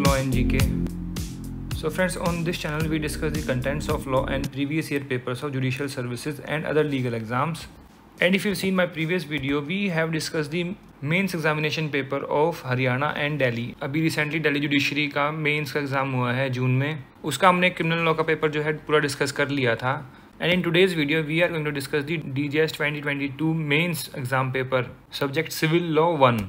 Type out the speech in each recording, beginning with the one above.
Law and GK. So friends, on this channel we discuss the contents of law and previous year papers of judicial services and other legal exams. And if you've seen my previous video, we have discussed the mains examination paper of Haryana and Delhi. अभी recently Delhi judiciary का mains का exam हुआ है जून में. उसका हमने criminal law का paper जो है पूरा डिस्कस कर लिया था. And in today's video we are going to discuss the DJS 2022 mains exam paper subject civil law 1.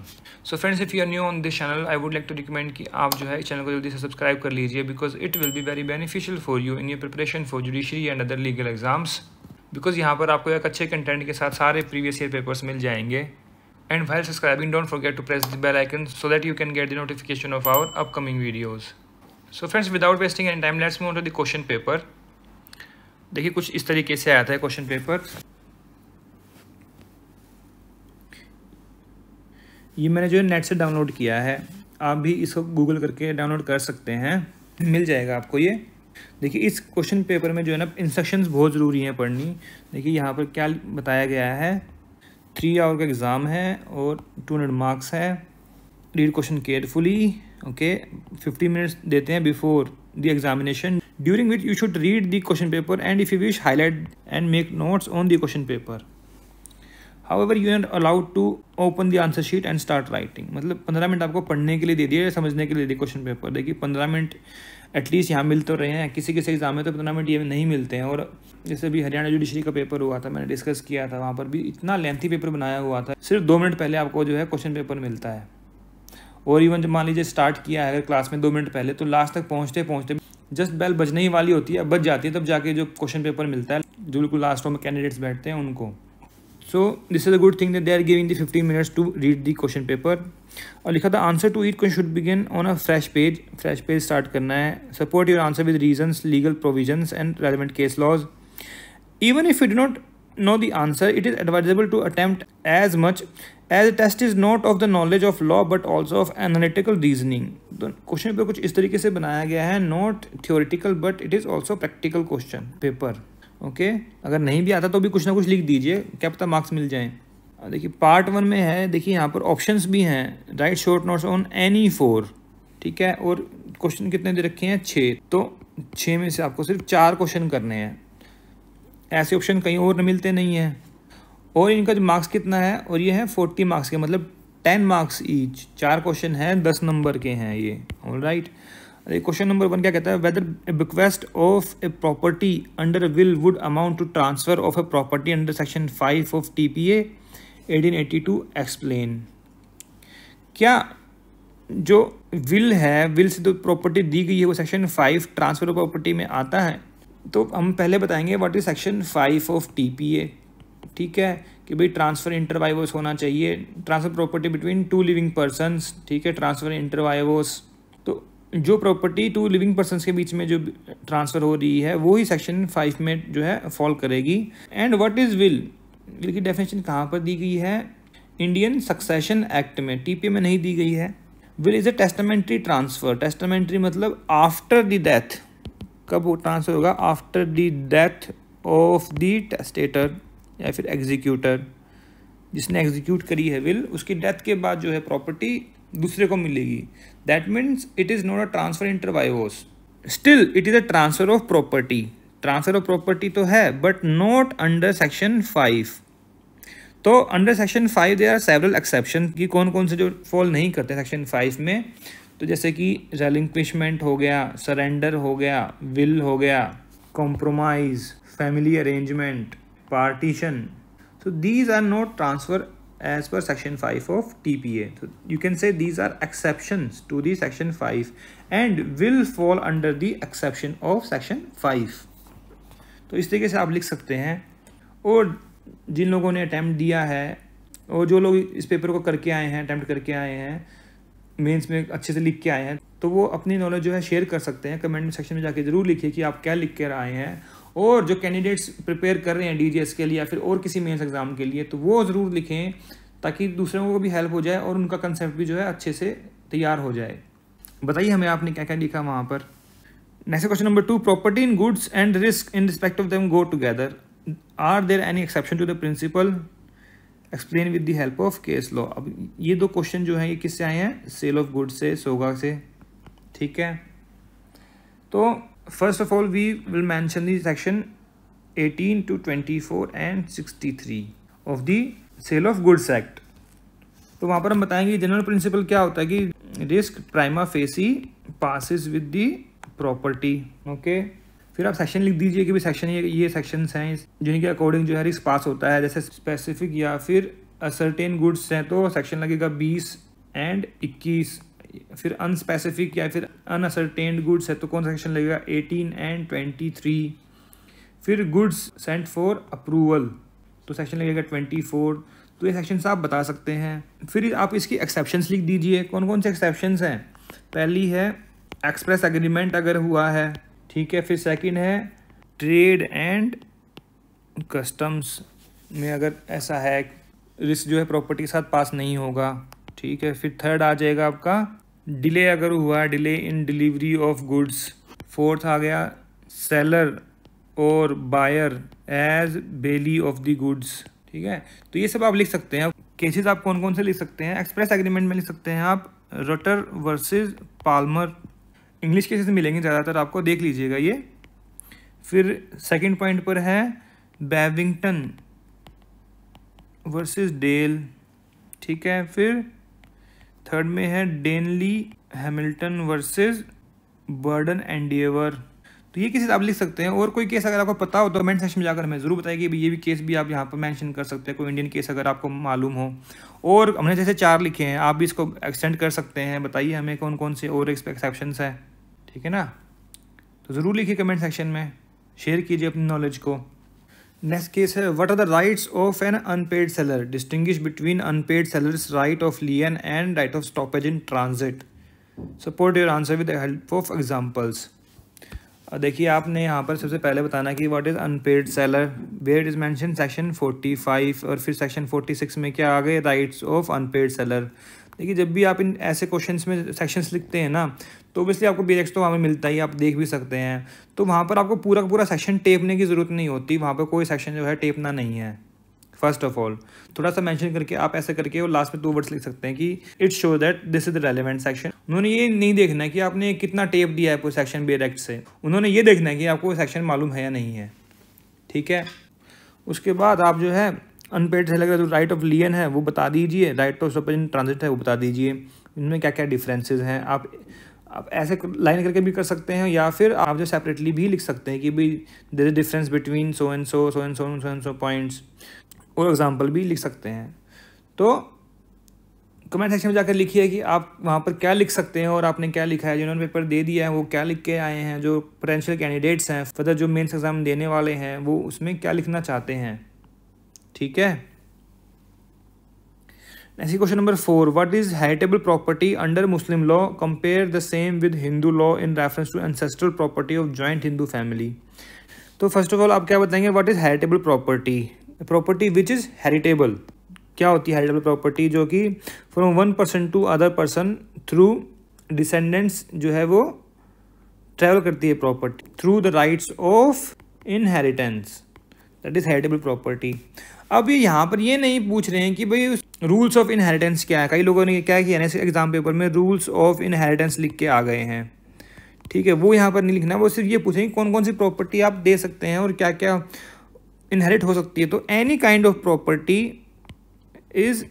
So friends, if you are new on this channel, I would like to recommend कि आप जो है इस channel को जल्दी से subscribe कर लीजिए, because it will be very beneficial for you in your preparation for judiciary and other legal exams. Because यहाँ पर आपको एक अच्छे कंटेंट के साथ सारे प्रीवियस ईयर पेपर्स मिल जाएंगे. And while subscribing, don't forget to press the bell icon so that you can get the notification of our upcoming videos. So friends, without wasting any time, let's move on to the question paper. देखिए कुछ इस तरीके से आता है question paper. ये मैंने जो है नेट से डाउनलोड किया है. आप भी इसको गूगल करके डाउनलोड कर सकते हैं, मिल जाएगा आपको ये. देखिए इस क्वेश्चन पेपर में जो है ना इंस्ट्रक्शंस बहुत ज़रूरी हैं पढ़नी. देखिए यहाँ पर क्या बताया गया है. 3 आवर का एग्ज़ाम है और 200 मार्क्स है. Read question carefully. Okay, 50 minutes देते हैं before the examination, during which you should read the question paper and if you wish highlight and make notes on the question paper. However you are allowed to open the answer sheet and start writing. मतलब 15 minute आपको पढ़ने के लिए दे दिए, समझने के लिए दे दिए क्वेश्चन पेपर. देखिए 15 मिनट एटलीस्ट यहाँ मिल तो रहे हैं. किसी किसी एग्जाम में तो 15 मिनट ये नहीं मिलते हैं. और जैसे भी हरियाणा जुडिशरी का पेपर हुआ था, मैंने डिस्कस किया था, वहाँ पर भी इतना लेंथी पेपर बनाया हुआ था. सिर्फ 2 मिनट पहले आपको जो है क्वेश्चन पेपर मिलता है. और इवन जब मान लीजिए स्टार्ट किया है अगर क्लास में 2 मिनट पहले, तो लास्ट तक पहुँचते पहुँचते जस्ट बेल बजने ही वाली होती है, बज जाती है, तब जाके जो क्वेश्चन पेपर मिलता है जो बिल्कुल लास्ट रो में कैंडिडेट्स बैठते हैं उनको. So this is a good thing that they are giving the 15 minutes to read the question paper. और लिखा था answer to each question should begin on a fresh page. Fresh page start करना है. Support your answer with reasons, legal provisions and relevant case laws. Even if you do not know the answer, it is advisable to attempt as much as a test is not of the knowledge of law but also of analytical reasoning. तो question paper कुछ इस तरीके से बनाया गया है, not theoretical but it is also practical question paper. Okay, अगर नहीं भी आता तो भी कुछ ना कुछ लिख दीजिए, क्या पता मार्क्स मिल जाएं. देखिए पार्ट 1 में है. देखिए यहाँ पर ऑप्शंस भी हैं. Right short notes on any 4. ठीक है, और क्वेश्चन कितने दे रखे हैं? 6. तो 6 में से आपको सिर्फ 4 क्वेश्चन करने हैं. ऐसे ऑप्शन कहीं और मिलते नहीं हैं. और इनका जो मार्क्स कितना है, और ये है 40 मार्क्स के, मतलब 10 मार्क्स ईच. 4 क्वेश्चन हैं, 10 नंबर के हैं ये. All right. क्वेश्चन नंबर 1 क्या कहता है? Whether a bequest of a property under a will would amount to transfer of a property under section 5 of TPA 1882. Explain. क्या जो विल है, विल से जो प्रॉपर्टी दी गई है वो सेक्शन 5 ट्रांसफर ऑफ प्रॉपर्टी में आता है? तो हम पहले बताएंगे what is section 5 of TPA. ठीक है, कि भाई ट्रांसफर इंटर वाइवोस होना चाहिए. Transfer property between 2 living persons. ठीक है, ट्रांसफर इंटर वाइवोस. तो जो प्रॉपर्टी 2 लिविंग पर्सनस के बीच में जो ट्रांसफर हो रही है वो ही सेक्शन 5 में जो है फॉल करेगी. And what is will? Will की डेफिनेशन कहाँ पर दी गई है? इंडियन सक्सेशन एक्ट में. TPA में नहीं दी गई है. Will is a testamentary transfer. Testamentary मतलब आफ्टर द डेथ. कब वो ट्रांसफर होगा? After the death of the testator या फिर एग्जीक्यूटर. जिसने एग्जीक्यूट करी है विल, उसकी डेथ के बाद जो है प्रॉपर्टी दूसरे को मिलेगी. That means it is not a transfer inter vivos. Still it is a transfer of property. Transfer of property तो है बट नॉट अंडर सेक्शन 5. तो under section 5 there are several exception कि कौन कौन से जो फॉल नहीं करते सेक्शन 5 में. तो जैसे कि रेलिंक्विशमेंट हो गया, सरेंडर हो गया, विल हो गया, compromise, family arrangement, partition. So these are not transfer as per section 5 of TPA. So you can say these are exceptions to the section 5 and will fall under the exception of section 5. तो इस तरीके से आप लिख सकते हैं. और जिन लोगों ने अटैम्प्ट दिया है और जो लोग इस पेपर को करके आए हैं, अटैम्प्ट करके आए हैं, मेंस में अच्छे से लिख के आए हैं, तो वो अपनी नॉलेज जो है शेयर कर सकते हैं. कमेंट सेक्शन में जाके ज़रूर लिखिए कि आप क्या लिख कर आए हैं. और जो कैंडिडेट्स प्रिपेयर कर रहे हैं DJS के लिए या फिर और किसी मेंस एग्जाम के लिए, तो वो ज़रूर लिखें ताकि दूसरों को भी हेल्प हो जाए और उनका कंसेप्ट भी जो है अच्छे से तैयार हो जाए. बताइए हमें आपने क्या क्या लिखा वहाँ पर. Next question number 2. Property in goods and risk in respect of them go together. Are there any exception to the principle? Explain with the help of case law. अब ये 2 क्वेश्चन जो हैं ये किससे आए हैं? सेल ऑफ गुड्स से, सोगा से. ठीक है, तो first of all we will mention the section 18 to 24 and 63 of the sale of goods act. तो वहाँ पर हम बताएंगे जनरल प्रिंसिपल क्या होता है कि risk prima facie passes with the property. Okay, फिर आप सेक्शन लिख दीजिए कि भाई सेक्शन ये सेक्शंस हैं जिनके अकॉर्डिंग जो है रिस्क पास होता है। जैसे स्पेसिफिक या फिर असर्टेन गुड्स हैं तो सेक्शन लगेगा 20 and 21। फिर अनस्पेसिफिक या फिर अनअसर्टेन्ड गुड्स है तो कौन सा सेक्शन लगेगा 18 and 23। फिर गुड्स सेंट फॉर अप्रूवल तो सेक्शन लगेगा 24। तो ये सेक्शंस आप बता सकते हैं। फिर आप इसकी एक्सेप्शंस लिख दीजिए, कौन कौन से एक्सेप्शंस हैं। पहली है एक्सप्रेस एग्रीमेंट अगर हुआ है, ठीक है। फिर सेकंड है ट्रेड एंड कस्टम्स में अगर ऐसा है रिस्क जो है प्रॉपर्टी के साथ पास नहीं होगा, ठीक है। फिर थर्ड आ जाएगा आपका डिले अगर हुआ, delay in delivery of goods. Fourth आ गया सेलर और buyer as bailee of the goods, ठीक है। तो ये सब आप लिख सकते हैं। केसेस आप कौन कौन से लिख सकते हैं, एक्सप्रेस एग्रीमेंट में लिख सकते हैं आप रटर वर्सेस पाल्मर। इंग्लिश केसेस मिलेंगे ज़्यादातर आपको, देख लीजिएगा ये। फिर सेकंड पॉइंट पर है बैविंगटन वर्सेस डेल, ठीक है। फिर थर्ड में है डेनली हैमिल्टन वर्सेस बर्डन एंडिएवर। तो ये केसेस आप लिख सकते हैं। और कोई केस अगर आपको पता हो तो कमेंट सेक्शन में जाकर हमें ज़रूर बताइए कि ये भी केस भी आप यहाँ पर मेंशन कर सकते हैं, कोई इंडियन केस अगर आपको मालूम हो। और हमने जैसे 4 लिखे हैं, आप भी इसको एक्सटेंड कर सकते हैं। बताइए हमें कौन कौन से और एक्सेप्शंस हैं, ठीक है ना। तो ज़रूर लिखिए कमेंट सेक्शन में, शेयर कीजिए अपनी नॉलेज को। नेक्स्ट केस है what are the rights of an unpaid seller, distinguish between unpaid seller's right of lien and right of stoppage in transit. Support your answer with the help of examples. देखिए आपने यहाँ पर सबसे पहले बताना कि what is unpaid seller, where is mention section 45। और फिर सेक्शन 46 में क्या आ गए, राइट्स ऑफ अनपेड सेलर। देखिए जब भी आप इन ऐसे क्वेश्चंस में सेक्शंस लिखते हैं ना तो ऑब्वियसली आपको बेसिक्स तो वहाँ पर मिलता ही, आप देख भी सकते हैं। तो वहाँ पर आपको पूरा का पूरा सेक्शन टेपने की ज़रूरत नहीं होती, वहाँ पर कोई सेक्शन जो है टेपना नहीं है। फर्स्ट ऑफ ऑल थोड़ा सा मेंशन करके आप ऐसे करके और लास्ट में 2 वर्ड्स लिख सकते हैं कि it show that this is the relevant section. उन्होंने ये नहीं देखना है कि आपने कितना टेप दिया है पूरे सेक्शन बेयर एक्ट से, उन्होंने ये देखना है कि आपको सेक्शन मालूम है या नहीं है, ठीक है। उसके बाद आप जो है अनपेड सेलर का जो राइट ऑफ लियन है वो बता दीजिए, right of stoppage in transit है वो बता दीजिए, इनमें क्या क्या डिफरेंसेस हैं। आप ऐसे लाइन करके भी कर सकते हैं या फिर आप जो सेपरेटली भी लिख सकते हैं कि भाई there is difference between so and so, so and so and so and so points, और एग्जाम्पल भी लिख सकते हैं। तो कमेंट सेक्शन में जाकर लिखिए कि आप वहाँ पर क्या लिख सकते हैं और आपने क्या लिखा है, जिन्होंने पेपर दे दिया है वो क्या लिख के आए हैं, जो पोटेंशियल कैंडिडेट्स हैं फर्दर जो मेंस एग्जाम देने वाले हैं वो उसमें क्या लिखना चाहते हैं, ठीक है। Next question number 4, what is heritable property under Muslim law, compare the same with Hindu law in reference to ancestral property of joint Hindu family. तो फर्स्ट ऑफ ऑल आप क्या बताएंगे, what is heritable property, property which is heritable. क्या होती है heritable property, जो कि from one person to other person through descendants जो है वो ट्रैवल करती है property through the rights of inheritance, that is heritable property. अब ये यहाँ पर ये नहीं पूछ रहे हैं कि भाई रूल्स ऑफ इनहेरिटेंस क्या है। कई लोगों ने क्या किया ना एग्जाम पेपर में रूल्स ऑफ इनहेरिटेंस लिख के आ गए हैं, ठीक है। वो यहाँ पर नहीं लिखना, वो सिर्फ ये पूछेंगे कौन कौन सी प्रॉपर्टी आप दे सकते हैं और क्या क्या इनहेरिट हो सकती है। तो any kind of property is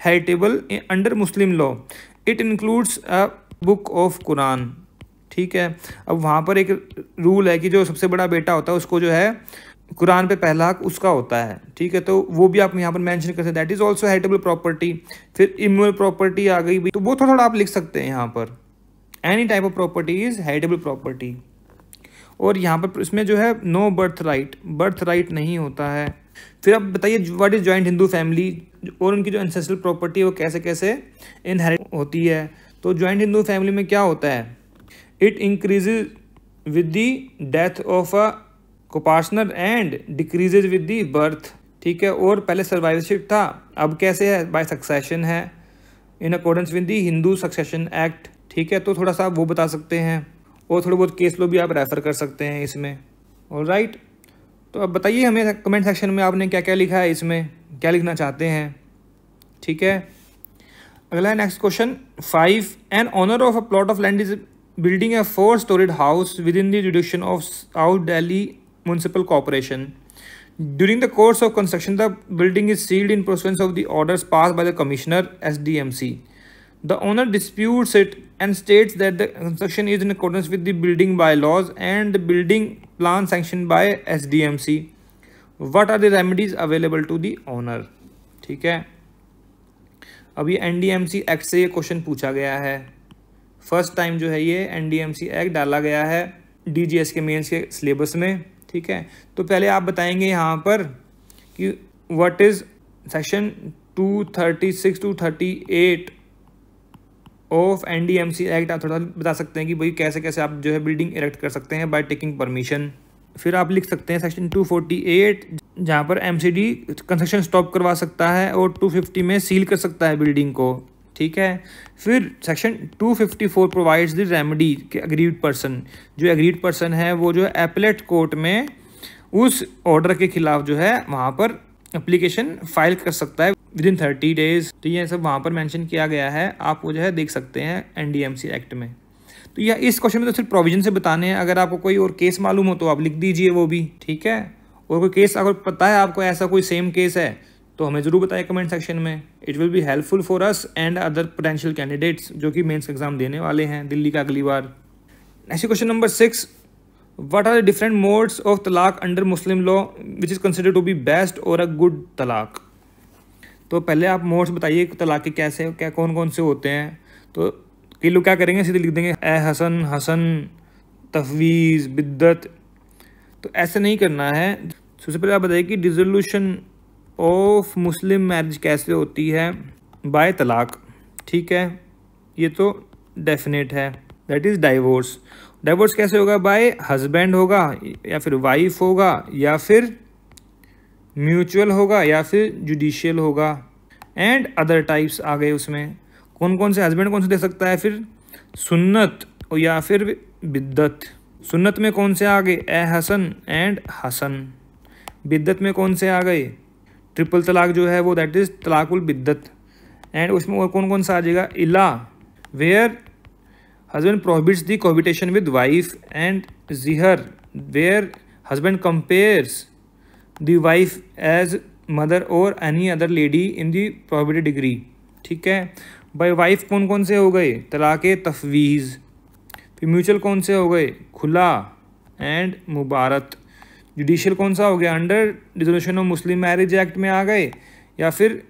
heritable under Muslim law, it includes a book of Quran, ठीक है। अब वहाँ पर एक रूल है कि जो सबसे बड़ा बेटा होता है उसको जो है कुरान पे पहला हक उसका होता है, ठीक है। तो वो भी आप यहाँ पर मेंशन कर सकते हैं, that is also heritable property. फिर इमोरल प्रॉपर्टी आ गई, तो वो थोड़ा आप लिख सकते हैं यहाँ पर, any type of property is heritable property. और यहाँ पर इसमें जो है नो बर्थ राइट नहीं होता है। फिर आप बताइए what is joint Hindu family और उनकी जो एंसेस्ट्रल प्रॉपर्टी है वो कैसे कैसे इनहेरिट होती है। तो जॉइंट हिंदू फैमिली में क्या होता है, it increases with the death of a copartner and decreases with the birth, ठीक है। और पहले सर्वाइवरशिप था, अब कैसे है, बाय सक्सेशन है in accordance with the Hindu succession act, ठीक है। तो थोड़ा सा आप वो बता सकते हैं और थोड़े बहुत केस लो भी आप रेफर कर सकते हैं इसमें, ऑलराइट। तो अब बताइए हमें कमेंट सेक्शन में आपने क्या क्या लिखा है, इसमें क्या लिखना चाहते हैं, ठीक है। अगला है next question 5, N owner of a plot of land is building a 4-storied house with in the जुडिक्शन of south Delhi municipal corporation. During the course of construction, the building is sealed in pursuance of the orders passed by the Commissioner SDMC. The owner disputes it and states that the construction is in accordance with the building bylaws and the building plan sanctioned by SDMC. What are the remedies available to the owner? ठीक है, अब ये NDMC act से ये question पूछा गया है. First time जो है ये NDMC एक्ट डाला गया है DGS के मेंस के सिलेबस में. ठीक है, तो पहले आप बताएंगे यहाँ पर कि what is section 236 to 38 of NDMC act. आप थोड़ा बता सकते हैं कि भाई कैसे कैसे आप जो है बिल्डिंग इरेक्ट कर सकते हैं बाय टेकिंग परमिशन. फिर आप लिख सकते हैं सेक्शन 248 जहाँ पर MCD कंस्ट्रक्शन स्टॉप करवा सकता है और 250 में सील कर सकता है बिल्डिंग को. ठीक है, फिर सेक्शन 254 प्रोवाइड्स द रेमेडी के अग्रीड पर्सन, जो एग्रीड पर्सन है वो जो है एपेलेट कोर्ट में उस ऑर्डर के खिलाफ जो है वहाँ पर एप्लीकेशन फाइल कर सकता है विद इन 30 days. तो ये सब वहाँ पर मेंशन किया गया है, आप वो जो है देख सकते हैं NDMC एक्ट में. तो यह इस क्वेश्चन में तो सिर्फ प्रोविजन से बताने हैं. अगर आपको कोई और केस मालूम हो तो आप लिख दीजिए वो भी. ठीक है, और कोई केस अगर पता है आपको ऐसा कोई सेम केस है तो हमें ज़रूर बताएं कमेंट सेक्शन में. It will be helpful for us and other potential candidates जो कि मेंस एग्जाम देने वाले हैं दिल्ली का अगली बार. Next question number 6, what are the different modes of talaq under Muslim law which is considered to be best और अ गुड तलाक. तो पहले आप मोड्स बताइए तलाक के कैसे क्या कौन कौन से होते हैं. तो कई लोग क्या करेंगे, सीधे लिख देंगे ए हसन, हसन, तफवीज़, बिद्दत. तो ऐसे नहीं करना है. सबसे पहले आप बताइए कि डिसोल्यूशन ऑफ मुस्लिम मैरिज कैसे होती है, बाय तलाक. ठीक है, ये तो डेफिनेट है, दैट इज़ डाइवोर्स. डाइवोर्स कैसे होगा, बाय हस्बैंड होगा या फिर वाइफ होगा या फिर म्यूचुअल होगा या फिर जुडिशियल होगा. एंड अदर टाइप्स आ गए उसमें. कौन कौन से हस्बैंड कौन से दे सकता है, फिर सुन्नत या फिर बिद्दत. सुन्नत में कौन से आ गए, ए हसन एंड हसन. बिद्दत में कौन से आ गए, ट्रिपल तलाक जो है वो that is talaq-ul-biddat. And उसमें और कौन कौन सा आ जाएगा, ila where husband prohibits the cohabitation with wife. And zihar where husband compares the wife as mother और any other lady in the prohibited degree. ठीक है, बाय वाइफ कौन कौन से हो गए, तलाक तफवीज़. फिर म्यूचुअल कौन से हो गए, खुला एंड मुबारत. जुडिशियल कौन सा हो गया, under dissolution of Muslim marriage act में आ गए या फिर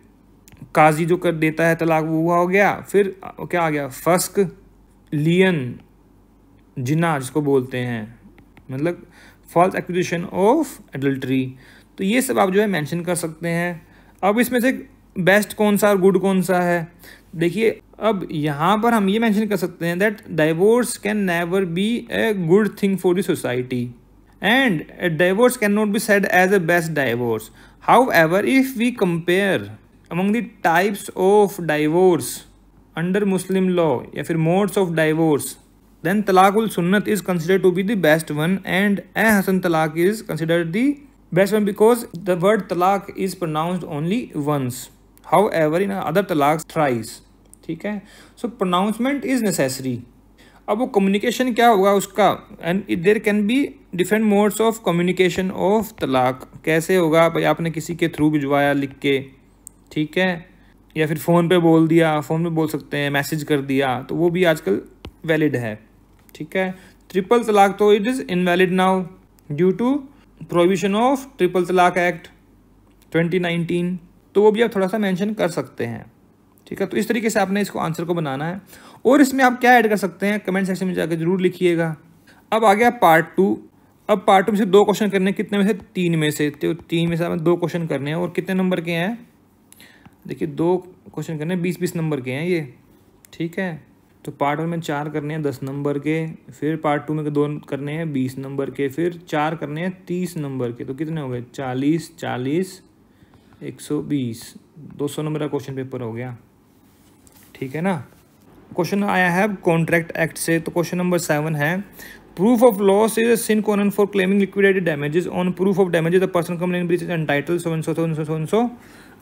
काजी जो कर देता है तलाक वो हो गया. फिर क्या आ गया, फस्क, लियन, जिना जिसको बोलते हैं, मतलब फॉल्स एक्यूजेशन ऑफ एडल्ट्री. तो ये सब आप जो है मेंशन कर सकते हैं. अब इसमें से बेस्ट कौन सा और गुड कौन सा है, देखिए अब यहाँ पर हम ये मेंशन कर सकते हैं that divorce can never be a good thing for the society and divorce can not be said as a best divorce. However if we compare among the types of divorce under Muslim law या फिर modes of divorce, then talaqul sunnat is considered to be the best one and a hasan talaq is considered the best one because the word talaq is pronounced only once, however in other talaqs thrice. ठीक है, so pronouncement is necessary. अब वो communication क्या होगा उसका, and there can be different modes of communication of talaq. कैसे होगा भाई, आपने किसी के थ्रू भिजवाया लिख के, ठीक है, या फिर फ़ोन पे बोल दिया, फ़ोन पे बोल सकते हैं, मैसेज कर दिया, तो वो भी आजकल वैलिड है. ठीक है, ट्रिपल तलाक तो it is invalid now due to provision of triple talaq act 2019. तो वो भी आप थोड़ा सा मेंशन कर सकते हैं. ठीक है, तो इस तरीके से आपने इसको आंसर को बनाना है. और इसमें आप क्या ऐड कर सकते हैं कमेंट सेक्शन में जाकर जरूर लिखिएगा. अब आ गया पार्ट 2. अब पार्ट 2 में से 2 क्वेश्चन करने हैं, कितने में से 3 में से, तो 3 में से हमें 2 क्वेश्चन करने हैं. और कितने नंबर के हैं, देखिए 2 क्वेश्चन करने हैं, 20-20 नंबर के हैं ये. ठीक है, तो पार्ट 1 में 4 करने हैं 10 नंबर के, फिर पार्ट 2 में 2 करने हैं 20 नंबर के, फिर 4 करने हैं 30 नंबर के. तो कितने हो गए, 40, 40, 120, 200 नंबर का क्वेश्चन पेपर हो गया. ठीक है ना. क्वेश्चन आया है कॉन्ट्रैक्ट एक्ट से. तो क्वेश्चन नंबर 7 है, proof of loss is sine qua non for claiming liquidated damages. On proof of damages the person complaining breach is entitled so and so so and so and so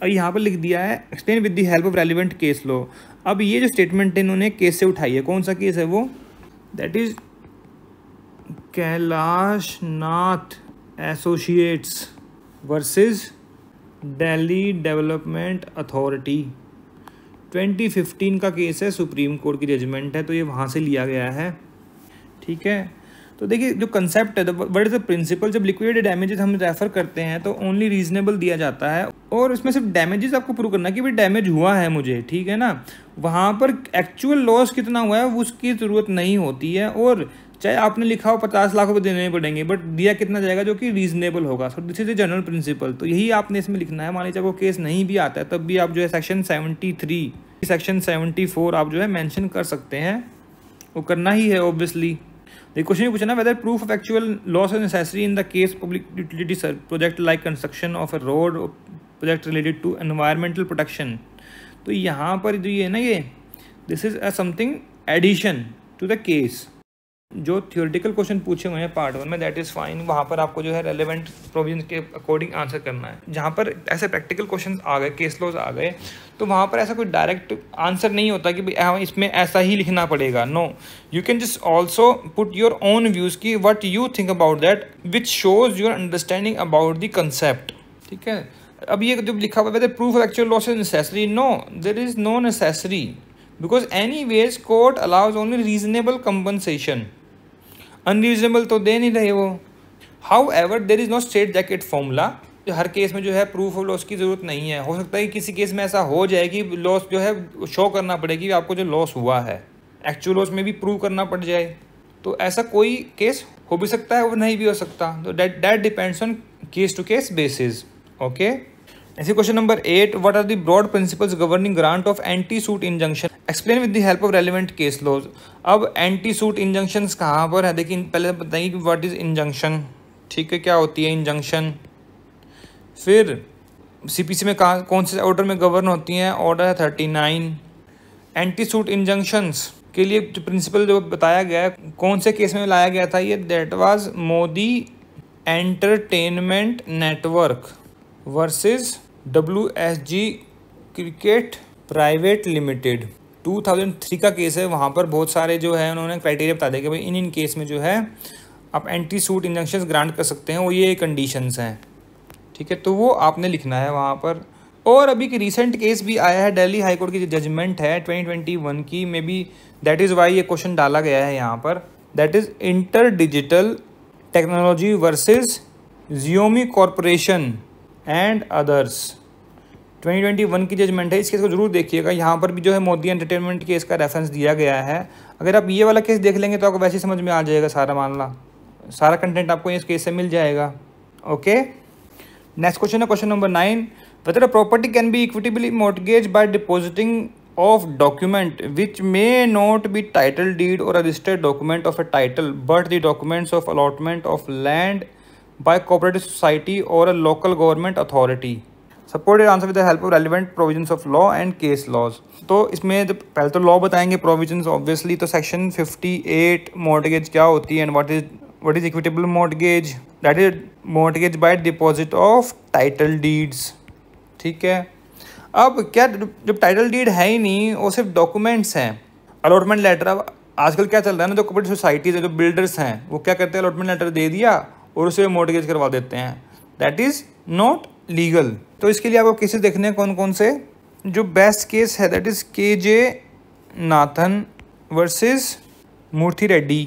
और यहाँ पर लिख दिया है explain with the help of relevant case law. अब ये जो statement है इन्होंने केस से उठाई है, कौन सा केस है वो, that is Kailash Nath associates versus Delhi development authority. 2015 का केस है, सुप्रीम कोर्ट की जजमेंट है, तो ये वहाँ से लिया गया है। ठीक है, तो देखिए जो कंसेप्ट है, व्हाट इज द प्रिंसिपल, जब लिक्विडेटेड डैमेजेस हम रेफर करते हैं तो ओनली रीजनेबल दिया जाता है, और उसमें सिर्फ डैमेजेस आपको प्रूव करना है कि भाई डैमेज हुआ है मुझे, ठीक है ना। वहाँ पर एक्चुअल लॉस कितना हुआ है उसकी ज़रूरत नहीं होती है, और चाहे आपने लिखा हो 50 लाख रुपए देने पड़ेंगे, बट दिया कितना जाएगा जो कि रीजनेबल होगा। सो this is a general principle, तो यही आपने इसमें लिखना है। मान लीजिए आपको केस नहीं भी आता है तब भी आप जो है सेक्शन 73 सेक्शन 74 आप जो है मेंशन कर सकते हैं, वो करना ही है ऑब्वियसली। The question ये पूछा ना, whether proof of actual loss is necessary in the case public utility project like construction of a road or project related to environmental protection। तो यहाँ पर जो ये है ना, ये this is a something addition to the case। जो theoretical question पूछे हुए हैं पार्ट 1 में, दैट इज़ फाइन, वहाँ पर आपको जो है रेलेवेंट प्रोविजन के अकॉर्डिंग आंसर करना है। जहाँ पर ऐसे प्रैक्टिकल क्वेश्चन आ गए, केस लॉज आ गए, तो वहाँ पर ऐसा कोई डायरेक्ट आंसर नहीं होता कि भाई इसमें ऐसा ही लिखना पड़ेगा। No, you can just also put your own views की what you think about that which shows your understanding about the concept. ठीक है, अब ये जो लिखा हुआ है proof of actual loss is necessary, no there is no necessary, because any ways court allows only reasonable compensation. Unreasonable तो दे नहीं रहे वो। However there is no straight jacket formula, हर केस में जो है प्रूफ ऑफ लॉस की ज़रूरत नहीं है। हो सकता है कि किसी केस में ऐसा हो जाए कि लॉस जो है शो करना पड़ेगी कि आपको जो लॉस हुआ है, एक्चुअल लॉस में भी प्रूव करना पड़ जाए, तो ऐसा कोई केस हो भी सकता है और नहीं भी हो सकता। तो that depends on case to case basis. Okay, ऐसे question number 8, what are the broad principles governing grant of anti suit injunction, explain with the help of relevant case laws. अब एंटी सूट इंजंक्शंस कहाँ पर है, देखिए पहले बताइए कि what is injunction. ठीक है, क्या होती है इंजंक्शन, फिर सीपीसी में कहाँ कौन से ऑर्डर में गवर्न होती हैं, ऑर्डर है 39। एंटी सूट इंजंक्शंस के लिए जो प्रिंसिपल जो बताया गया है, कौन से केस में लाया गया था ये, that was Modi entertainment network versus WSG cricket private limited. 2003 का केस है, वहाँ पर बहुत सारे जो है उन्होंने क्राइटेरिया बता दिया कि भाई इन केस में जो है आप एंटी सूट इंजंक्शंस ग्रांट कर सकते हैं, वो ये कंडीशंस हैं। ठीक है, तो वो आपने लिखना है वहाँ पर। और अभी एक रिसेंट केस भी आया है, दिल्ली हाई कोर्ट की जो जजमेंट है 2021 की, may be that is why ये क्वेश्चन डाला गया है यहाँ पर, that is inter digital technology versus Xiaomi corporation and others. 2021 की जजमेंट है, इस केस को जरूर देखिएगा। यहाँ पर भी जो है मोदी एंटरटेनमेंट केस का रेफरेंस दिया गया है। अगर आप ये वाला केस देख लेंगे तो आपको वैसे ही समझ में आ जाएगा सारा मामला, सारा कंटेंट आपको इस केस से मिल जाएगा। ओके, नेक्स्ट क्वेश्चन है question number 9, weather a property can be equitably mortgage by depositing of document which may not be title deed or a registered document of a title but the documents of allotment of land by cooperative society or a local government authority। Support your answer with the help of relevant provisions of law and case laws। तो इसमें जब पहले तो law बताएंगे, provisions obviously. तो section 58 mortgage क्या होती है, and what is equitable mortgage, that is mortgage bye deposit of title deeds. ठीक है, अब क्या जब टाइटल डीड है ही नहीं, वो सिर्फ डॉक्यूमेंट्स हैं, अलॉटमेंट लेटर। अब आजकल क्या चल रहा है ना, जो कोऑपरेटिव सोसाइटीज़ है, जो बिल्डर्स हैं, वो क्या करते हैं, अलॉटमेंट लेटर दे दिया और उसे मॉर्टगेज करवा देते हैं, दैट इज़ नॉट लीगल। तो इसके लिए आपको केसेस देखने हैं कौन कौन से। जो बेस्ट केस है that is KJ Nathan versus Murthy Reddy,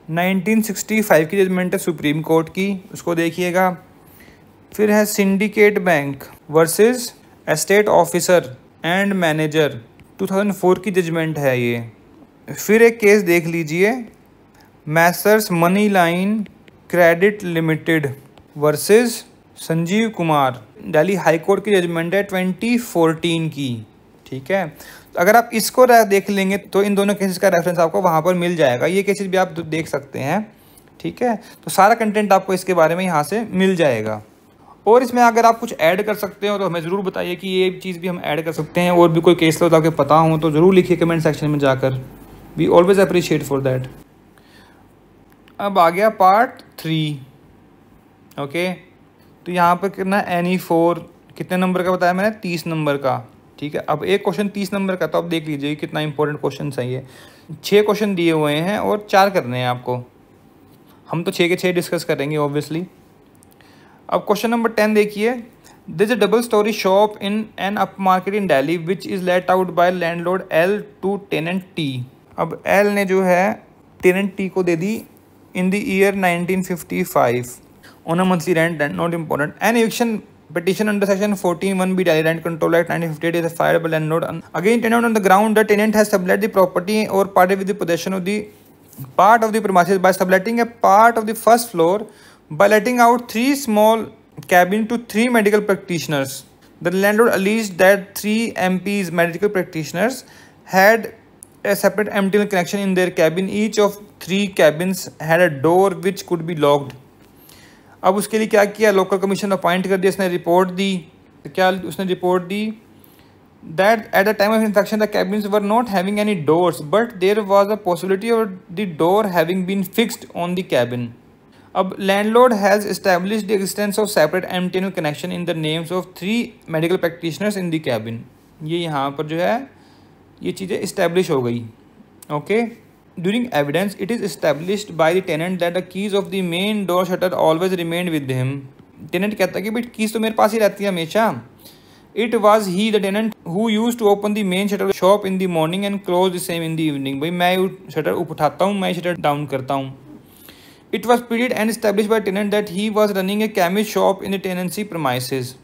1965 की जजमेंट है सुप्रीम कोर्ट की, उसको देखिएगा। फिर है syndicate bank versus estate officer and manager, 2004 की जजमेंट है ये। फिर एक केस देख लीजिए, Messrs money line credit limited versus Sanjeev Kumar, Delhi high court की जजमेंट है 2014 की। ठीक है, तो अगर आप इसको देख लेंगे तो इन दोनों केसेस का रेफरेंस आपको वहाँ पर मिल जाएगा। ये केसेस भी आप देख सकते हैं। ठीक है, तो सारा कंटेंट आपको इसके बारे में यहाँ से मिल जाएगा। और इसमें अगर आप कुछ ऐड कर सकते हो तो हमें ज़रूर बताइए कि ये चीज़ भी हम ऐड कर सकते हैं, और भी कोई केस हो तो आपको पता हो तो ज़रूर लिखिए कमेंट सेक्शन में जाकर, we always appreciate for that. अब आ गया पार्ट 3। ओके, तो यहाँ पर करना NE4 कितने नंबर का बताया मैंने? 30 नंबर का। ठीक है, अब एक क्वेश्चन 30 नंबर का, तो आप देख लीजिए कितना इंपॉर्टेंट क्वेश्चन है ये। 6 क्वेश्चन दिए हुए हैं और 4 करने हैं आपको। हम तो 6 के 6 डिस्कस करेंगे ऑब्वियसली। अब क्वेश्चन नंबर 10 देखिए। This a double storey shop in an up market in Delhi which is let out by landlord L to tenant T. अब एल ने जो है टेनेंट टी को दे दी in the year 1955 on a monthly rent, not important. An eviction petition under section 14(1)(b) Delhi Rent Control Act 1958 is filed by landlord against tenant on the ground the tenant has sublet the property or parted with the possession of the part of the premises by subletting a part of the first floor by letting out 3 small cabins to 3 medical practitioners. The landlord alleged that 3 MPs medical practitioners had a separate MTL connection in their cabin. Each of 3 cabins had a door which could be locked. अब उसके लिए क्या किया? Local commission appoint कर दिया, उसने report दी। तो क्या उसने रिपोर्ट दी? That at the time of inspection the cabins were not having any doors but there was a possibility of the door having been fixed on the cabin. अब landlord has established the existence of separate MTNL connection in the names of 3 medical practitioners in the cabin. ये यहाँ पर जो है ये चीज़ें establish हो गई। Okay, During evidence, it is established by the tenant that the keys of the main door shutter always remained with him. Tenant कहता है कि भाई कीज तो मेरे पास ही रहती है हमेशा। It was he, the tenant, who used to open the main shutter shop in the morning and close the same in the evening. भाई मैं शटर उठाता हूँ, मैं शटर डाउन करता हूँ। It was pleaded and established by tenant that he was running a chemist shop in the tenancy premises.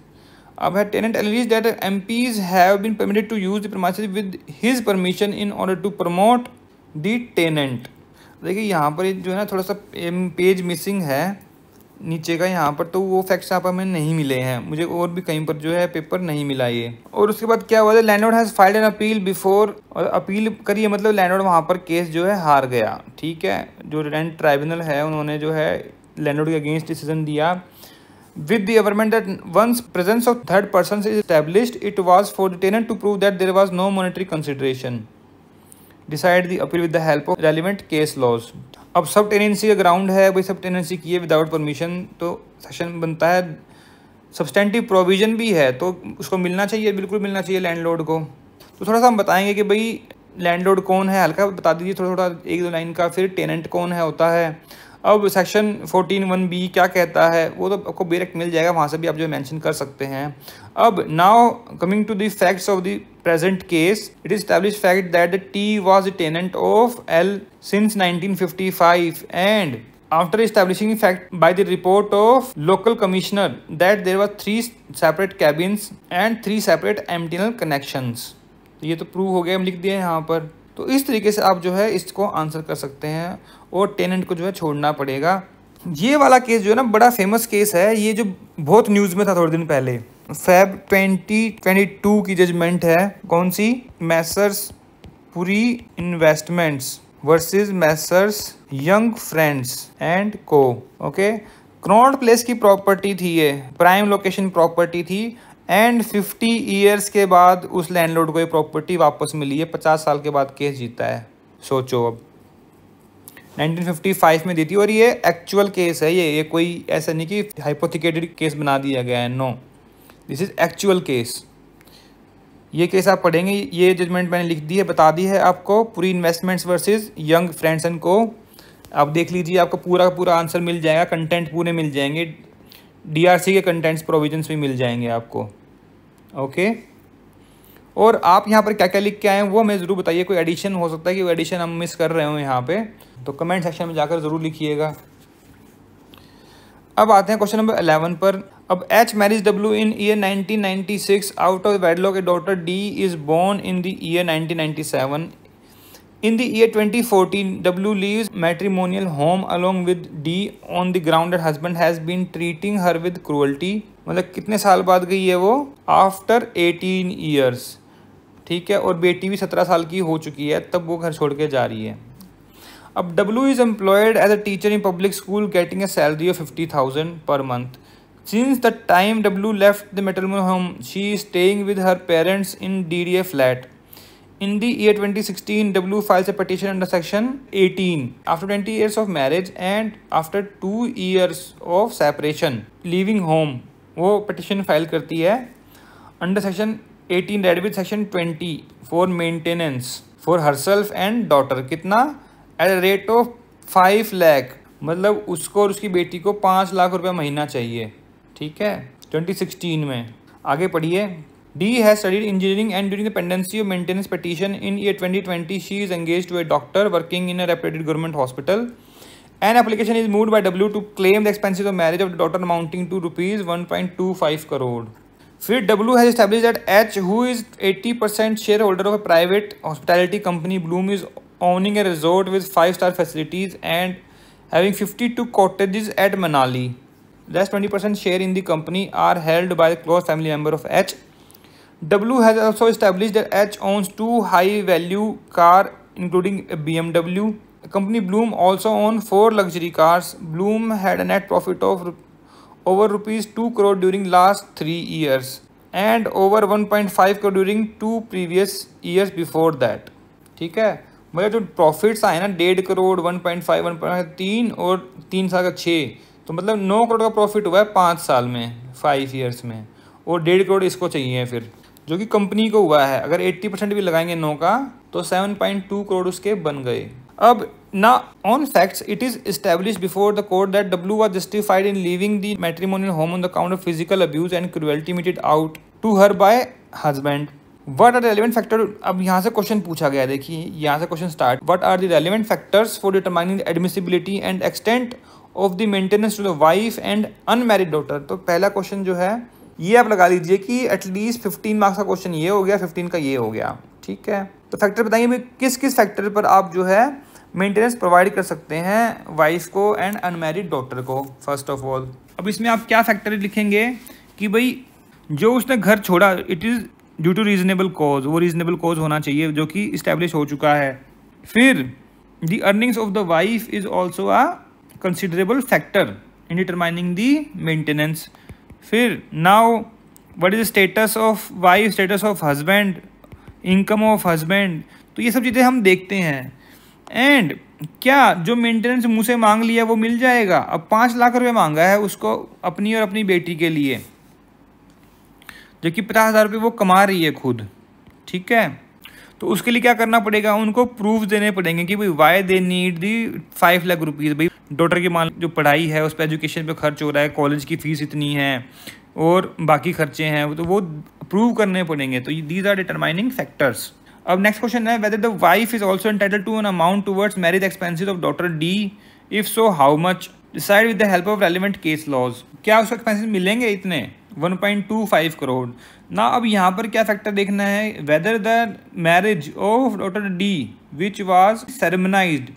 अब है tenant alleged that MPs have been permitted to use the premises with his permission in order to promote the tenant. देखिए यहाँ पर जो है ना थोड़ा सा पेज मिसिंग है नीचे का यहाँ पर, तो वो फैक्ट्स यहाँ पर हमें नहीं मिले हैं, मुझे और भी कहीं पर जो है पेपर नहीं मिला ये। और उसके बाद क्या हुआ? Landlord has filed an appeal before, और अपील करिए मतलब लैंडलॉर्ड वहाँ पर केस जो है हार गया। ठीक है, जो रेंट ट्राइब्यूनल है उन्होंने जो है लैंडलॉर्ड के अगेंस्ट डिसीजन दिया। With the government that once presence of third persons is established, it was for the tenant to prove that there was no monetary consideration. Decide the appeal with the help of relevant case laws. अब सब tenancy का ground है भाई, सब tenancy की है without permission, तो section बनता है। सब्सटेंटिव प्रोविजन भी है तो उसको मिलना चाहिए, बिल्कुल मिलना चाहिए लैंडलॉर्ड को। तो थोड़ा सा हम बताएंगे कि भाई लैंडलॉर्ड कौन है, हल्का बता दीजिए थोड़ा थोड़ा 1-2 लाइन का। फिर टेनेंट कौन है होता है। अब सेक्शन 14(1)(b) क्या कहता है वो तो आपको डायरेक्ट मिल जाएगा, वहाँ से भी आप जो मेंशन कर सकते हैं। अब now coming to the facts of the present case, it is established fact that the T was a tenant of L since 1955 and after establishing fact by the report of local commissioner that there were 3 separate cabins and 3 separate MTNL connections. ये तो prove हो गया, हम लिख दिए यहाँ पर। तो इस तरीके से आप जो है इसको आंसर कर सकते हैं और टेनेंट को जो है छोड़ना पड़ेगा। ये वाला केस जो है ना बड़ा फेमस केस है, ये जो बहुत न्यूज़ में था थोड़े दिन पहले। Feb 2022 की जजमेंट है, कौन सी? Messrs Puri investments versus messrs young friends and co. Okay, Connaught Place की प्रॉपर्टी थी ये, प्राइम लोकेशन प्रॉपर्टी थी एंड 50 ईयर्स के बाद उस लैंडलॉर्ड को ये प्रॉपर्टी वापस मिली है। 50 साल के बाद केस जीता है, सोचो। अब 1955 में दी थी और ये एक्चुअल केस है, ये कोई ऐसा नहीं कि हाइपोथिकेटेड केस बना दिया गया है, no, this is actual case. ये केस आप पढ़ेंगे, ये जजमेंट मैंने लिख दी है, बता दी है आपको। पूरी investments versus young friends and को आप देख लीजिए, आपको पूरा का पूरा आंसर मिल जाएगा, कंटेंट पूरे मिल जाएंगे, डीआरसी के कंटेंट्स प्रोविजंस भी मिल जाएंगे आपको। ओके, और आप यहाँ पर क्या क्या लिख के आए हैं वो हमें ज़रूर बताइए। कोई एडिशन हो सकता है कि वो एडिशन हम मिस कर रहे हो यहाँ पे, तो कमेंट सेक्शन में जाकर ज़रूर लिखिएगा। अब आते हैं क्वेश्चन नंबर 11 पर। अब H marries W in year 1996. Out of wedlock, a daughter D is born in the year 1997. In the year 2014, W leaves matrimonial home along with D on the ground that husband has been treating her with cruelty. मतलब कितने साल बाद गई है वो? After 18 years. ठीक है, और बेटी भी 17 साल की हो चुकी है तब वो घर छोड़ के जा रही है। अब W is employed as a teacher in public school getting a salary of 50,000 per month. Since the time W left the matrimonial home, she is staying with her parents in DDA flat. In the year 2016, W files a petition under section 18. After 20 years of marriage and after 2 years of separation, leaving home, वो petition file करती है under section 18 red with section 20 for maintenance for herself and daughter, कितना, at rate of 5 lakh, मतलब उसको और उसकी बेटी को 5 लाख रुपये महीना चाहिए, ठीक है, 2016 में। आगे पढ़िए। D has studied engineering and during the pendency of maintenance petition in year 2020 she is engaged to a doctor working in a reputed government hospital. An application is moved by W to claim the expenses of marriage of the daughter amounting to rupees 1.25 crore. फिर W has established that H, who is 80% shareholder of a private hospitality company, Bloom, is owning a resort with 5-star facilities and having 52 cottages at Manali. Less 20% share in the company are held by the close family member of H. W has also established that H owns 2 high-value cars, including a BMW. Company Bloom also owned 4 luxury cars. Bloom had a net profit of over rupees 2 crore during last 3 years and over 1.5 crore during 2 previous years before that. ठीक है, मतलब जो profits आए ना 1.5 करोड़, 1.5, 1.3 और 3 साल का 6, तो मतलब 9 करोड़ का प्रॉफिट हुआ है 5 साल में, 5 ईयर्स में, और 1.5 करोड़ इसको चाहिए फिर, जो कि कंपनी को हुआ है। अगर 80% भी लगाएंगे 9 का तो 7.2 करोड़ उसके बन गए। अब ना on facts it is establish before the court that W was justified in leaving the matrimonial home on the count of physical abuse and cruelty meted out to her by husband. What are relevant factor, अब यहाँ से question पूछा गया, देखिए यहाँ से question start. What are the relevant factors for determining the admissibility and extent of the maintenance to the wife and unmarried daughter. तो पहला क्वेश्चन जो है ये आप लगा लीजिए कि एटलीस्ट 15 मार्क्स का क्वेश्चन ये हो गया, 15 का ये हो गया, ठीक है। तो फैक्टर बताइए भाई किस किस फैक्टर पर आप जो है मेंटेनेंस प्रोवाइड कर सकते हैं वाइफ को एंड अनमैरिड डॉटर को, फर्स्ट ऑफ ऑल। अब इसमें आप क्या फैक्टर लिखेंगे कि भाई जो उसने घर छोड़ा it is due to reasonable cause, वो रीजनेबल कॉज होना चाहिए जो कि इस्टेब्लिश हो चुका है। फिर the earnings of the wife is also a considerable factor in determining the maintenance. फिर now what is status of wife, status of husband, income of husband, तो ये सब चीज़ें हम देखते हैं। एंड क्या जो मेंटेनेंस मुँह से मांग लिया वो मिल जाएगा। अब 5 लाख रुपए मांगा है उसको अपनी और अपनी बेटी के लिए, जो कि 50,000 रुपये वो कमा रही है खुद, ठीक है। तो उसके लिए क्या करना पड़ेगा, उनको प्रूफ देने पड़ेंगे कि भाई why they need the 5 lakh rupees. भाई डॉटर की मान जो पढ़ाई है उस पर एजुकेशन पे खर्च हो रहा है, कॉलेज की फ़ीस इतनी है और बाकी खर्चे हैं, तो वो प्रूव करने पड़ेंगे। तो दीज आर डिटरमाइनिंग फैक्टर्स। अब नेक्स्ट क्वेश्चन है whether the wife is also entitled to an amount towards marriage expenses of daughter D, if so how much, decide with the help of relevant case laws. क्या उसको expenses मिलेंगे इतने 1.25 करोड़ ना। अब यहाँ पर क्या फैक्टर देखना है, whether the marriage of daughter D which was ceremonised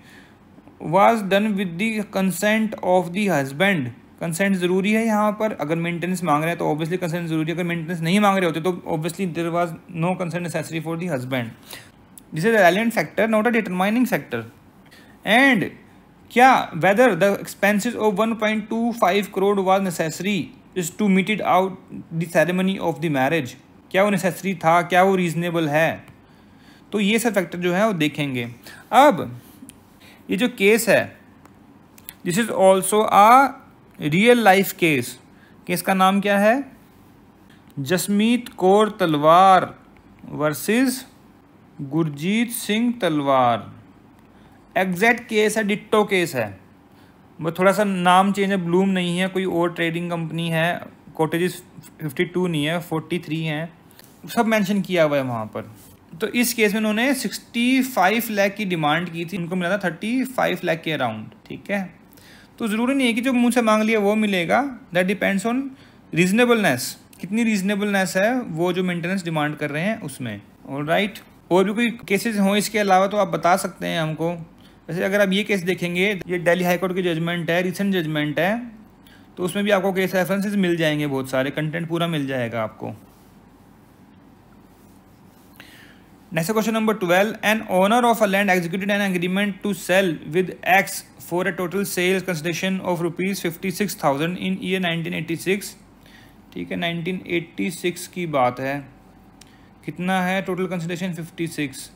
was done with the consent of the husband. Consent ज़रूरी है यहाँ पर, अगर मेंटेनेंस मांग रहे हैं तो ऑब्वियसली कंसेंट ज़रूरी है। अगर मेंटेनेंस नहीं मांग रहे होते तो obviously there was no consent necessary for the husband. This is a relevant factor not a determining factor. And क्या whether the expenses of 1.25 crore was necessary is to meet it out the ceremony of the marriage, क्या वो necessary था, क्या वो reasonable है। तो ये सब फैक्टर जो है वो देखेंगे। अब ये जो केस है this is also a real life case. Case का नाम क्या है, जसमीत कौर तलवार वर्सेस गुरजीत सिंह तलवार। एग्जैक्ट केस है, डिट्टो केस है, वो थोड़ा सा नाम चेंज है, ब्लूम नहीं है, कोई और ट्रेडिंग कंपनी है, कॉटेजेस 52 नहीं है 43 हैं, सब मेंशन किया हुआ है वहाँ पर। तो इस केस में उन्होंने 65 लाख की डिमांड की थी, उनको मिला था 35 लाख के अराउंड, ठीक है। तो ज़रूरी नहीं है कि जो मुँह से मांग लिया वो मिलेगा, दैट डिपेंड्स ऑन रीजनेबलनेस, कितनी रीजनेबलनेस है वो जो मेंटेनेंस डिमांड कर रहे हैं उसमें। ऑलराइट, और भी कोई केसेस हों इसके अलावा तो आप बता सकते हैं हमको। वैसे अगर आप ये केस देखेंगे, ये दिल्ली हाई कोर्ट की जजमेंट है, रिसेंट जजमेंट है, तो उसमें भी आपको केस रेफरेंसेस मिल जाएंगे, बहुत सारे कंटेंट पूरा मिल जाएगा आपको। Next question number 12, an owner of a land executed an agreement to sale with X for a total sales consideration of ₹56,000 in year 1986, ठीक है 1986 की बात है। कितना है टोटल कंसिडरेशन 56,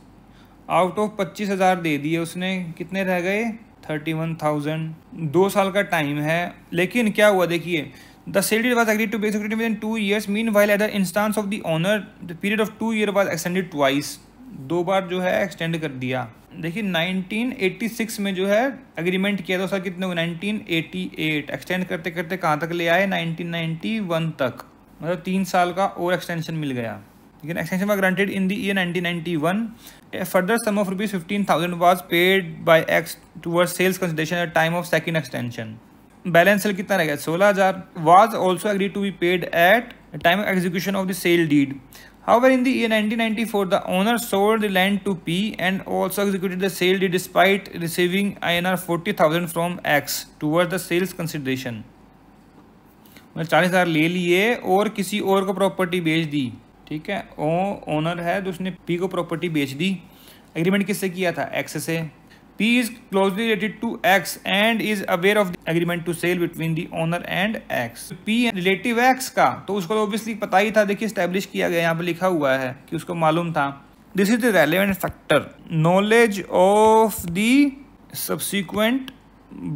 आउट ऑफ 25,000 दे दिए उसने, कितने रह गए 31,000। 2 साल का टाइम है, लेकिन क्या हुआ देखिए, The sale deed was agreed to be executed within 2 years. Meanwhile, at the instance of the owner, the period of 2 years was extended twice. 2 बार जो है एक्सटेंड कर दिया। देखिए 1986 में जो है एग्रीमेंट किया था, उसका कितने हुए 1988, एक्सटेंड करते करते कहाँ तक ले आए 1991 तक, मतलब 3 साल का और एक्सटेंशन मिल गया। लेकिन extension was granted in the year 1991. A further sum of rupees 15,000 was paid by X towards sales consideration at time of second extension. Balance sale कितना रह गया 16,000 was also agreed to be paid at the time of execution of the sale deed. However, in the year 1994, the owner sold the land to P and also executed the sale deed despite receiving INR 40,000 from X towards the sales consideration. मतलब 40,000 ले लिए और किसी और को property बेच दी, ठीक है। ओनर है तो उसने P को प्रॉपर्टी बेच दी। एग्रीमेंट किससे किया था? X से। P is closely related to X and is aware of the agreement to sale between the owner and X. P relative X का तो उसको तो obviously पता ही था, देखिए establish किया गया, यहाँ पे लिखा हुआ है कि उसको मालूम था। This is the relevant factor, knowledge of the subsequent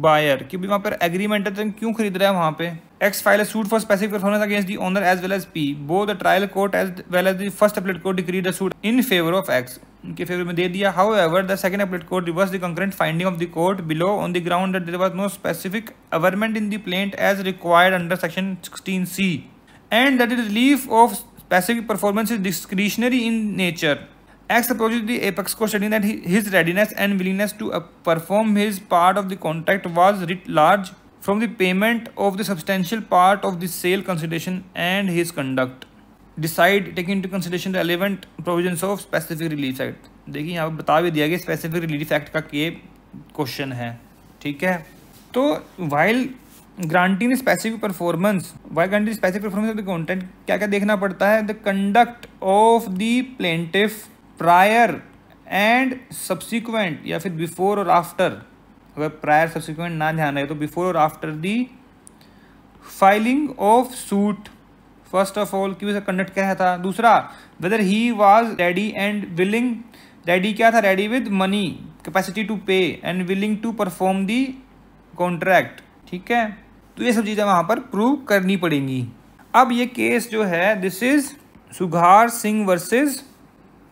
buyer, कि भी वहाँ पर agreement है तो क्यों खरीद रहा है वहाँ पे। X file a suit for specific performance against the owner as well as P. Both the trial court as well as the first appellate court decreed the suit in favor of X. उनके favour में दे दिया। However, the second appellate court reversed the concurrent finding of the court below on the ground that there was no specific averment in the plaint as required under section 16C, and that the relief of specific performance is discretionary in nature. X approaches the apex court stating that his readiness and willingness to perform his part of the contract was writ large from the payment of the substantial part of the sale consideration and his conduct. Decide taking into consideration the relevant provisions of specific relief act. देखिए यहाँ पर बता भी दिया गया specific relief act का ये question है, ठीक है। तो while granting specific performance of the content क्या क्या देखना पड़ता है? The conduct of the plaintiff prior and subsequent, या फिर बिफोर और आफ्टर। अगर प्रायर सब्सिक्वेंट ना ध्यान रहे तो बिफोर और after the filing of suit. First of all कि कंडक्ट क्या था। दूसरा, whether he was ready and willing, ready क्या था? Ready with money, capacity to pay and willing to perform the contract, ठीक है। तो ये सब चीज़ें वहाँ पर प्रूव करनी पड़ेंगी। अब ये केस जो है, this is सुघार Singh versus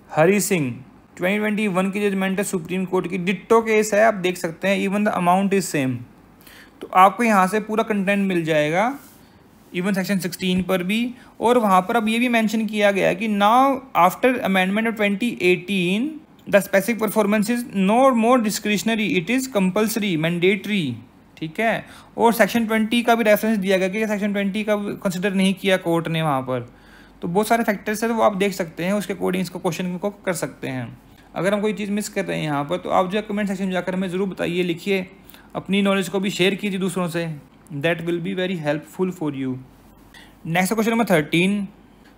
Hari Singh, 2021 की जजमेंट है सुप्रीम कोर्ट की। डिट्टो केस है, आप देख सकते हैं, even the amount is same. तो आपको यहाँ से पूरा कंटेंट मिल जाएगा, इवन सेक्शन 16 पर भी। और वहाँ पर अब ये भी मेंशन किया गया कि now after amendment of 2018 the specific performance is no more discretionary, it is compulsory, mandatory, ठीक है। और सेक्शन 20 का भी रेफरेंस दिया गया कि सेक्शन 20 का कंसिडर नहीं किया कोर्ट ने वहाँ पर। तो बहुत सारे फैक्टर्स है, तो वो आप देख सकते हैं, उसके अकॉर्डिंग इसको क्वेश्चन को कर सकते हैं। अगर हम कोई चीज़ मिस कर रहे हैं यहाँ पर तो आप जो कमेंट सेक्शन में जाकर हमें ज़रूर बताइए, लिखिए, अपनी नॉलेज को भी शेयर कीजिए दूसरों से, that will be very helpful for you. Next question number 13,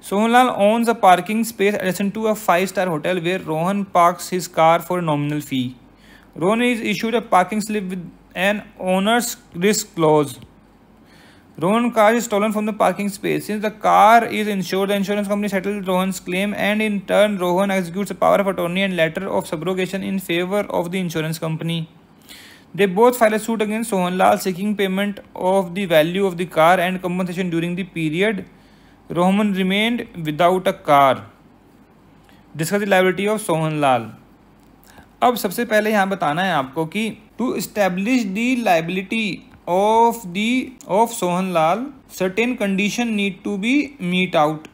Sohanlal owns a parking space adjacent to a 5-star hotel where Rohan parks his car for a nominal fee. Rohan is issued a parking slip with an owner's risk clause. Rohan's car is stolen from the parking space. Since the car is insured, the insurance company settles Rohan's claim, and in turn Rohan executes a power of attorney and letter of subrogation in favor of the insurance company. They both file a suit against Sohanlal seeking payment of the value of the car and compensation during the period Rohan remained without a car. Discuss the liability of Sohanlal. अब सबसे पहले यहाँ बताना है आपको कि to establish the liability of Sohanlal, certain condition need to be meet out.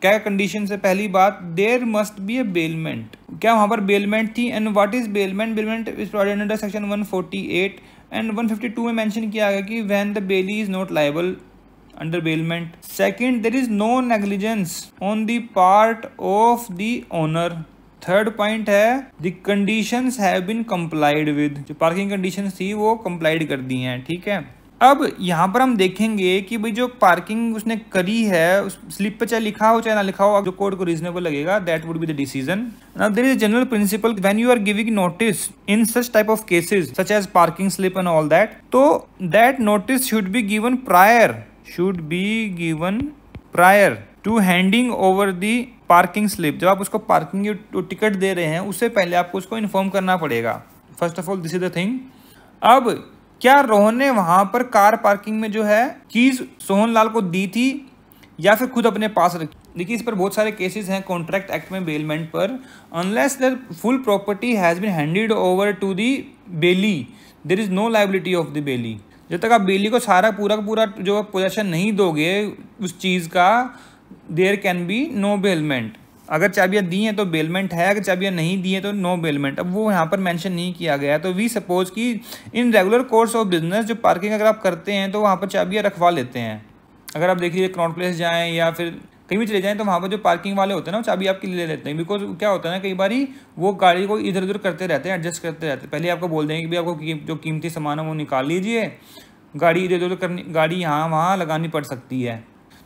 क्या condition से? पहली बात, there must be a bailment. क्या वहाँ पर बेलमेंट थी? And what is bailment? Bailment is provided under section 148 and 152 में मेंशन किया गया कि when the bailee is not liable under bailment. Second, there is no negligence on the part of the owner. Third point है the conditions have been complied with, जो parking conditions थी वो complied कर दी हैं, ठीक है। अब यहाँ पर हम देखेंगे कि भाई जो पार्किंग उसने करी है, उस स्लिप पे चाहे लिखा हो चाहे ना लिखा हो, जो कोर्ट को रीजनेबल लगेगा, that would be the decision. Now there is general principle when you are giving notice in such type of cases such as parking slip and all that, तो that notice should be given prior to handing over the parking slip. जब आप उसको parking की ticket दे रहे हैं उससे पहले आपको उसको इन्फॉर्म करना पड़ेगा। First of all this is the thing. अब क्या रोहन ने वहां पर कार पार्किंग में जो है कीज सोहनलाल को दी थी या फिर खुद अपने पास रखी? देखिए इस पर बहुत सारे केसेस हैं कॉन्ट्रैक्ट एक्ट में बेलमेंट पर। Unless the full property has been handed over to the bailee there is no liability of the bailee. जब तक आप बेली को सारा पूरा का पूरा जो पोजेशन नहीं दोगे उस चीज़ का, there can be no bailment. अगर चाबियाँ दी हैं तो बेलमेंट है, अगर चाबियाँ नहीं दी हैं तो नो बेलमेंट। अब वो यहाँ पर मेंशन नहीं किया गया है। तो वी सपोज कि in regular course of business जो पार्किंग अगर आप करते हैं तो वहाँ पर चाबियाँ रखवा लेते हैं। अगर आप देखिए क्राउन प्लेस जाएँ या फिर कहीं भी चले जाएँ तो वहाँ पर जो पार्किंग वाले होते हैं ना वो चाबी आपके लिए ले लेते हैं। बिकॉज क्या होता है ना, कई बार वो गाड़ी को इधर उधर करते रहते हैं, एडजस्ट करते रहते हैं। पहले आपको बोल देंगे कि भाई आपको जो कीमती सामान है वो निकाल लीजिए, गाड़ी इधर उधर करनी, गाड़ी यहाँ वहाँ लगानी पड़ सकती है।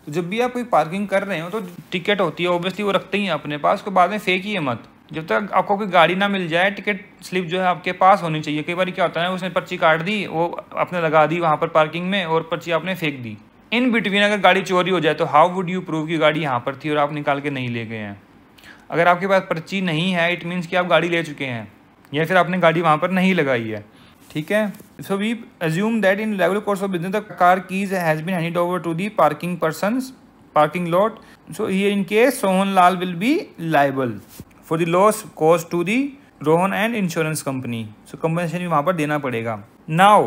तो जब भी आप कोई पार्किंग कर रहे हो तो टिकट होती है ऑब्वियसली वो रखते ही हैं अपने पास, उसके बाद में फेंकिए मत। जब तक आपको कोई गाड़ी ना मिल जाए टिकट स्लिप जो है आपके पास होनी चाहिए। कई बार क्या होता है उसने पर्ची काट दी, वो आपने लगा दी वहाँ पर पार्किंग में और पर्ची आपने फेंक दी। इन बिटवीन अगर गाड़ी चोरी हो जाए तो हाउ वुड यू प्रूव कि गाड़ी यहाँ पर थी और आप निकाल के नहीं ले गए हैं? अगर आपके पास पर्ची नहीं है इट मीन्स कि आप गाड़ी ले चुके हैं या फिर आपने गाड़ी वहाँ पर नहीं लगाई है। ठीक है, so we assume that in regular course of business the car keys has been handed over to the parking lot. So here in case Sohan Lal will be liable for the loss caused to the Rohan and insurance company. So compensation भी वहाँ पर देना पड़ेगा। Now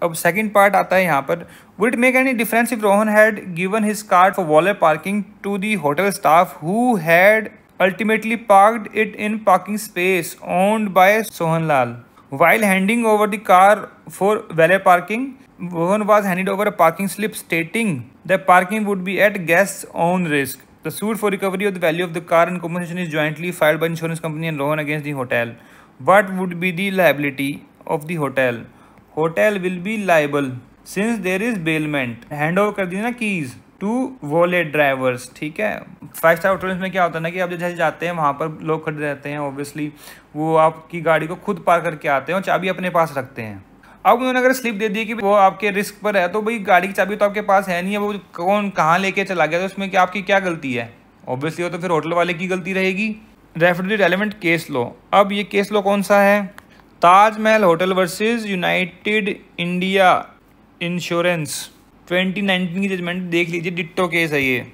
अब second part आता है यहाँ पर, would it make any difference if Rohan had given his card for valet parking to the hotel staff who had ultimately parked it in parking space owned by Sohan Lal? While handing over the car for valet parking, Rohan was handed over a parking slip stating that parking would be at guest's own risk. The suit for recovery of the value of the car and compensation is jointly filed by insurance company and Rohan against the hotel. What would be the liability of the hotel? Hotel will be liable since there is bailment. Hand over कर दी ना keys to wallet drivers. ठीक है, 5 star hotels में क्या होता है ना कि आप जैसे जाते हैं वहाँ पर लोग खड़े रहते हैं, ऑब्वियसली वो आपकी गाड़ी को खुद पार करके आते हैं और चाबी अपने पास रखते हैं। अब उन्होंने अगर स्लिप दे दी कि वो आपके रिस्क पर है तो भाई गाड़ी की चाबी तो आपके पास है नहीं है, वो कौन कहाँ लेके चला गया तो उसमें क्या आपकी क्या गलती है? ऑब्वियसली वो तो फिर होटल वाले की गलती रहेगी। Refer to relevant case law. अब ये केस लॉ कौन सा है? Taj Mahal hotel versus United India Insurance 2019 की जजमेंट देख लीजिए, डिट्टो केस है ये।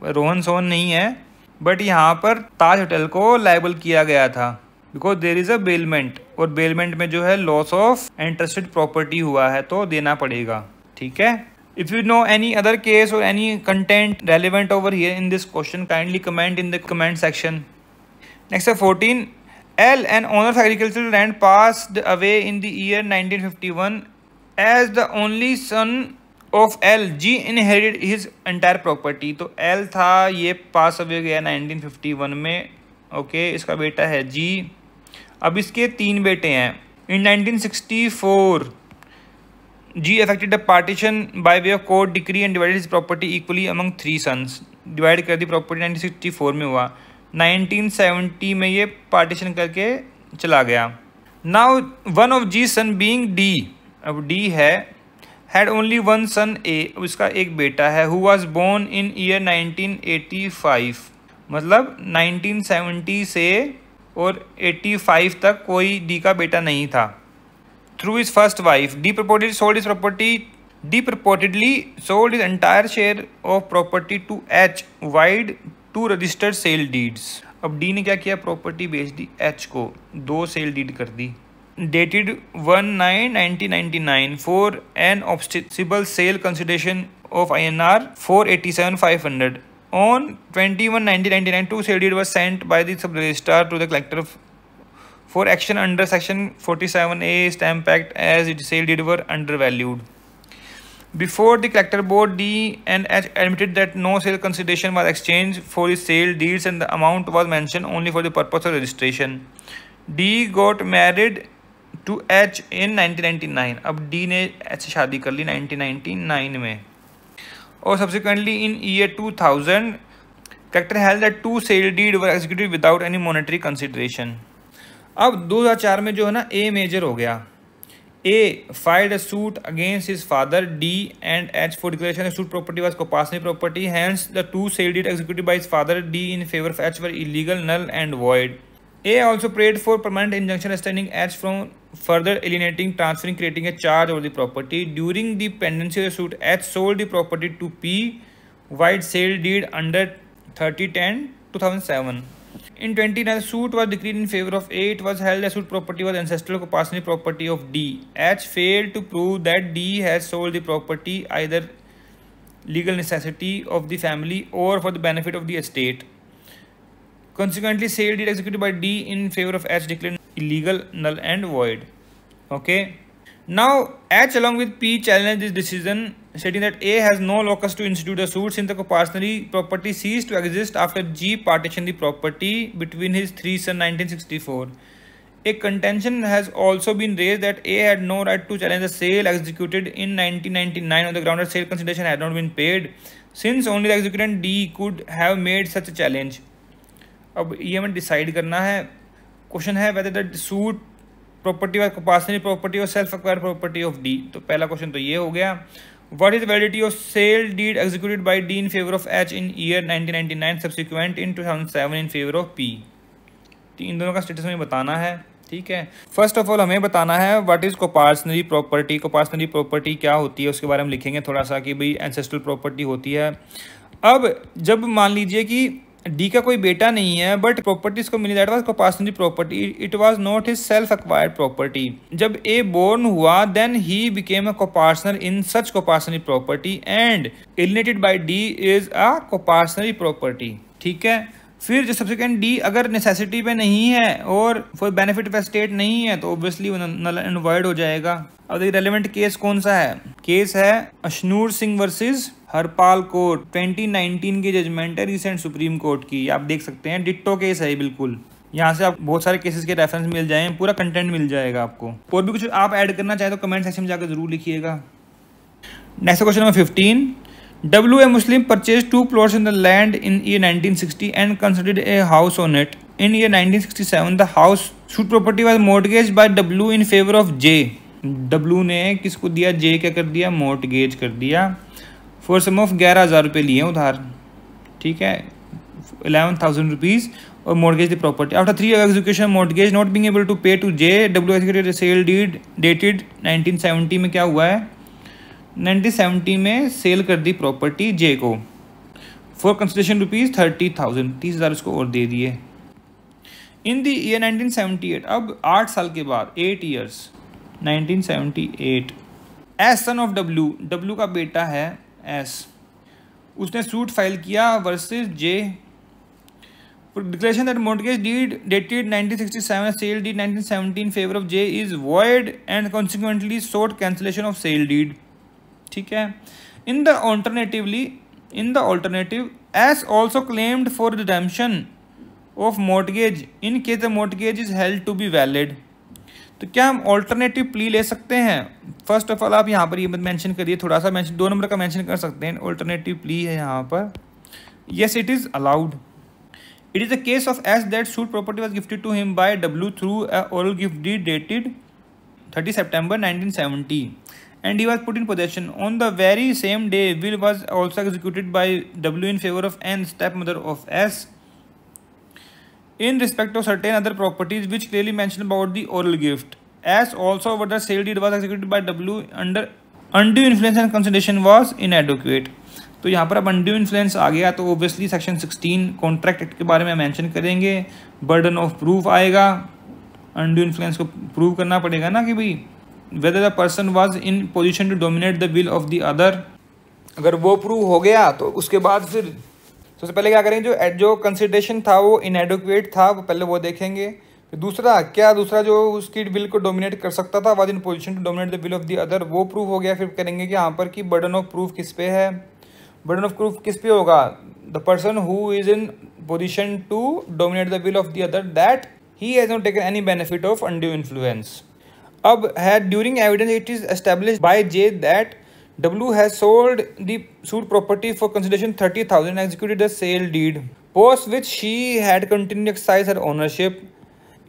रोहन सोहन नहीं है बट यहाँ पर ताज होटल को लायबल किया गया था because there is a bailment, और बेलमेंट में जो है लॉस ऑफ इंटरेस्टेड प्रॉपर्टी हुआ है तो देना पड़ेगा। ठीक है, if you know any other case और any content relevant over here in this question kindly comment in the comment section. Next है 14, L, an owner of agricultural land, passed away in the year 1951 as the only son of L. G inherited his entire property. तो L था, ये pass away गया 1951 में। Okay, इसका बेटा है G। अब इसके 3 बेटे हैं। In 1964 G effected a partition by way of court decree and divided his property equally among 3 sons. Divide कर दी प्रॉपर्टी 1964 में हुआ। 1970 में ये पार्टीशन करके चला गया। Now one of G son being D, अब D है, had only one son A, उसका एक बेटा है, who was born in year 1985, मतलब 1970 से और 85 तक कोई D का बेटा नहीं था। Through his first wife D purportedly sold his entire share of property to H vide to registered sale deeds. अब D ने क्या किया, प्रॉपर्टी बेच दी H को, 2 सेल डीड कर दी। Dated 1/9/1999 for an ostensible sale consideration of INR 487,500 ऑन 21/1999 2 sale deed was sent by the sub registrar to the collector for action under section 47A Stamp Act as its sale deed were undervalued. Before the collector board, D and H admitted that no sale consideration was exchanged for his sale deeds and the amount was mentioned only for the purpose of registration. D got married to H in 1999. अब D ने H से शादी कर ली 1999 में, और subsequently in year 2000 collector held that 2 sale deed were executed without any monetary consideration. अब 2004 में जो है ना A मेजर हो गया। A filed a suit against his father D and H for declaration of suit property was Kopasni property. Hence, the 2 sale deed executed by his father D in favor of H were illegal, null and void. A also prayed for permanent injunction restraining H from further alienating, transferring, creating a charge over the property. During the pendency of the suit, H sold the property to P, White sale deed under 30-10-2007. In 209, the suit was decreed in favor of A. It was held that suit property was ancestral compulsory property of D. H failed to prove that D has sold the property either legal necessity of the family or for the benefit of the estate. Consequently, sale deed executed by D in favor of H declared illegal, null and void. Okay. Now H along with P challenged this decision, stating that A has no locus to institute a suit since the compulsory property ceased to exist after G partitioned the property between his three sons in 1964. A contention has also been raised that A had no right to challenge the sale executed in 1999 on the ground that sale consideration had not been paid, since only the executant D could have made such a challenge. अब ये हमें decide करना है. Question है whether the suit property और compulsory property और self acquired property of D. तो पहला क्वेश्चन तो ये हो गया. What is validity of sale deed executed by D in favour of H in year 1999 subsequent in 2007 in favour of P. इन दोनों का स्टेटस हमें बताना है. ठीक है. फर्स्ट ऑफ ऑल हमें बताना है what is compulsory property. Compulsory property क्या होती है उसके बारे में लिखेंगे थोड़ा सा कि भाई एंसेस्ट्रल प्रॉपर्टी होती है. अब जब मान लीजिए कि डी का कोई बेटा नहीं है बट प्रॉपर्टी इसको मिली, that was compulsory property. It was not his self acquired property. जब ए बोर्न हुआ then he became a coparcener in such compulsory property and alienated by D is a compulsory property. ठीक है. फिर जो subsequent D अगर necessity पे नहीं है और फॉर बेनिफिट ऑफ स्टेट नहीं है तो ऑब्वियसली वो नल एंड वॉइड हो जाएगा. अब देखिए रेलेवेंट केस कौन सा है. केस है अशनूर सिंह वर्सेस हरपाल कोर्ट. 2019 की जजमेंट है रिसेंट सुप्रीम कोर्ट की. आप देख सकते हैं डिट्टो केस है बिल्कुल. यहाँ से आप बहुत सारे केसेस के रेफरेंस मिल जाएंगे, पूरा कंटेंट मिल जाएगा आपको. और भी कुछ आप ऐड करना चाहे तो कमेंट सेक्शन में जाकर जरूर लिखिएगा. Next question number 15. W. A Muslim purchased 2 plots in the land in year 1960 and constructed a house on it. In year 1967, the house suit property was mortgaged by W in favor of J. W ने किसको दिया? J क्या कर दिया? mortgage कर दिया. For sum of 11,000 रुपये लिए उधार. ठीक है. 11,000 rupees और mortgage the property. After 3 years execution mortgage not being able to pay to J, W executed a sale deed dated 1970 में क्या हुआ है? 1970 में सेल कर दी प्रॉपर्टी जे को फॉर कंसिडरेशन रुपीज़ 30,000. 30,000 उसको और दे दिए. इन द ईयर 1978, अब 8 साल के बाद 8 years 1978, S son of W, W का बेटा है एस, उसने सूट फाइल किया versus J. Declaration that mortgage deed dated 1967 sale deed 1970 in favour of J is void and consequently sought cancellation of sale deed. ठीक है. In the alternative S also claimed for redemption of mortgage in case the mortgage is held to be valid. तो क्या हम alternative plea ले सकते हैं? First of all आप यहाँ पर ये मेंशन करिए, थोड़ा सा मेंशन 2 नंबर का मेंशन कर सकते हैं. ऑल्टरनेटिव प्ली है यहाँ पर. Yes it is allowed. It is a case of S that suit property was gifted to him by W through a oral gift deed dated 30 September 1970. And he was put in possession. On the very same day, will was also executed by W in favor of N, stepmother of S, in respect of certain other properties which clearly mentioned about the oral gift. S also over the sale deed was executed by W under undue influence and consideration was inadequate. तो यहाँ पर अब undue influence आ गया तो obviously section 16 contract act के बारे में mention करेंगे. बर्डन ऑफ प्रूफ आएगा. undue influence को प्रूव करना पड़ेगा ना कि भाई whether the person was in position to dominate the will of the other. अगर वो प्रूव हो गया तो उसके बाद फिर सबसे पहले क्या करेंगे, जो कंसिडरेशन था वो inadequate था वो पहले वो देखेंगे. फिर दूसरा जो उसकी विल को डोमिनेट कर सकता था was in position to dominate the will of the other, वो प्रूव हो गया. फिर करेंगे कि यहाँ पर कि बर्डन ऑफ प्रूफ किस पे है. बर्डन ऑफ प्रूफ किस पे होगा? The person who is in position to dominate the will of the other that he has not taken any benefit of undue influence. अब है during evidence it is established by J that W has sold the suit property for consideration 30,000 and executed a sale deed, post which she had continued to exercise her ownership.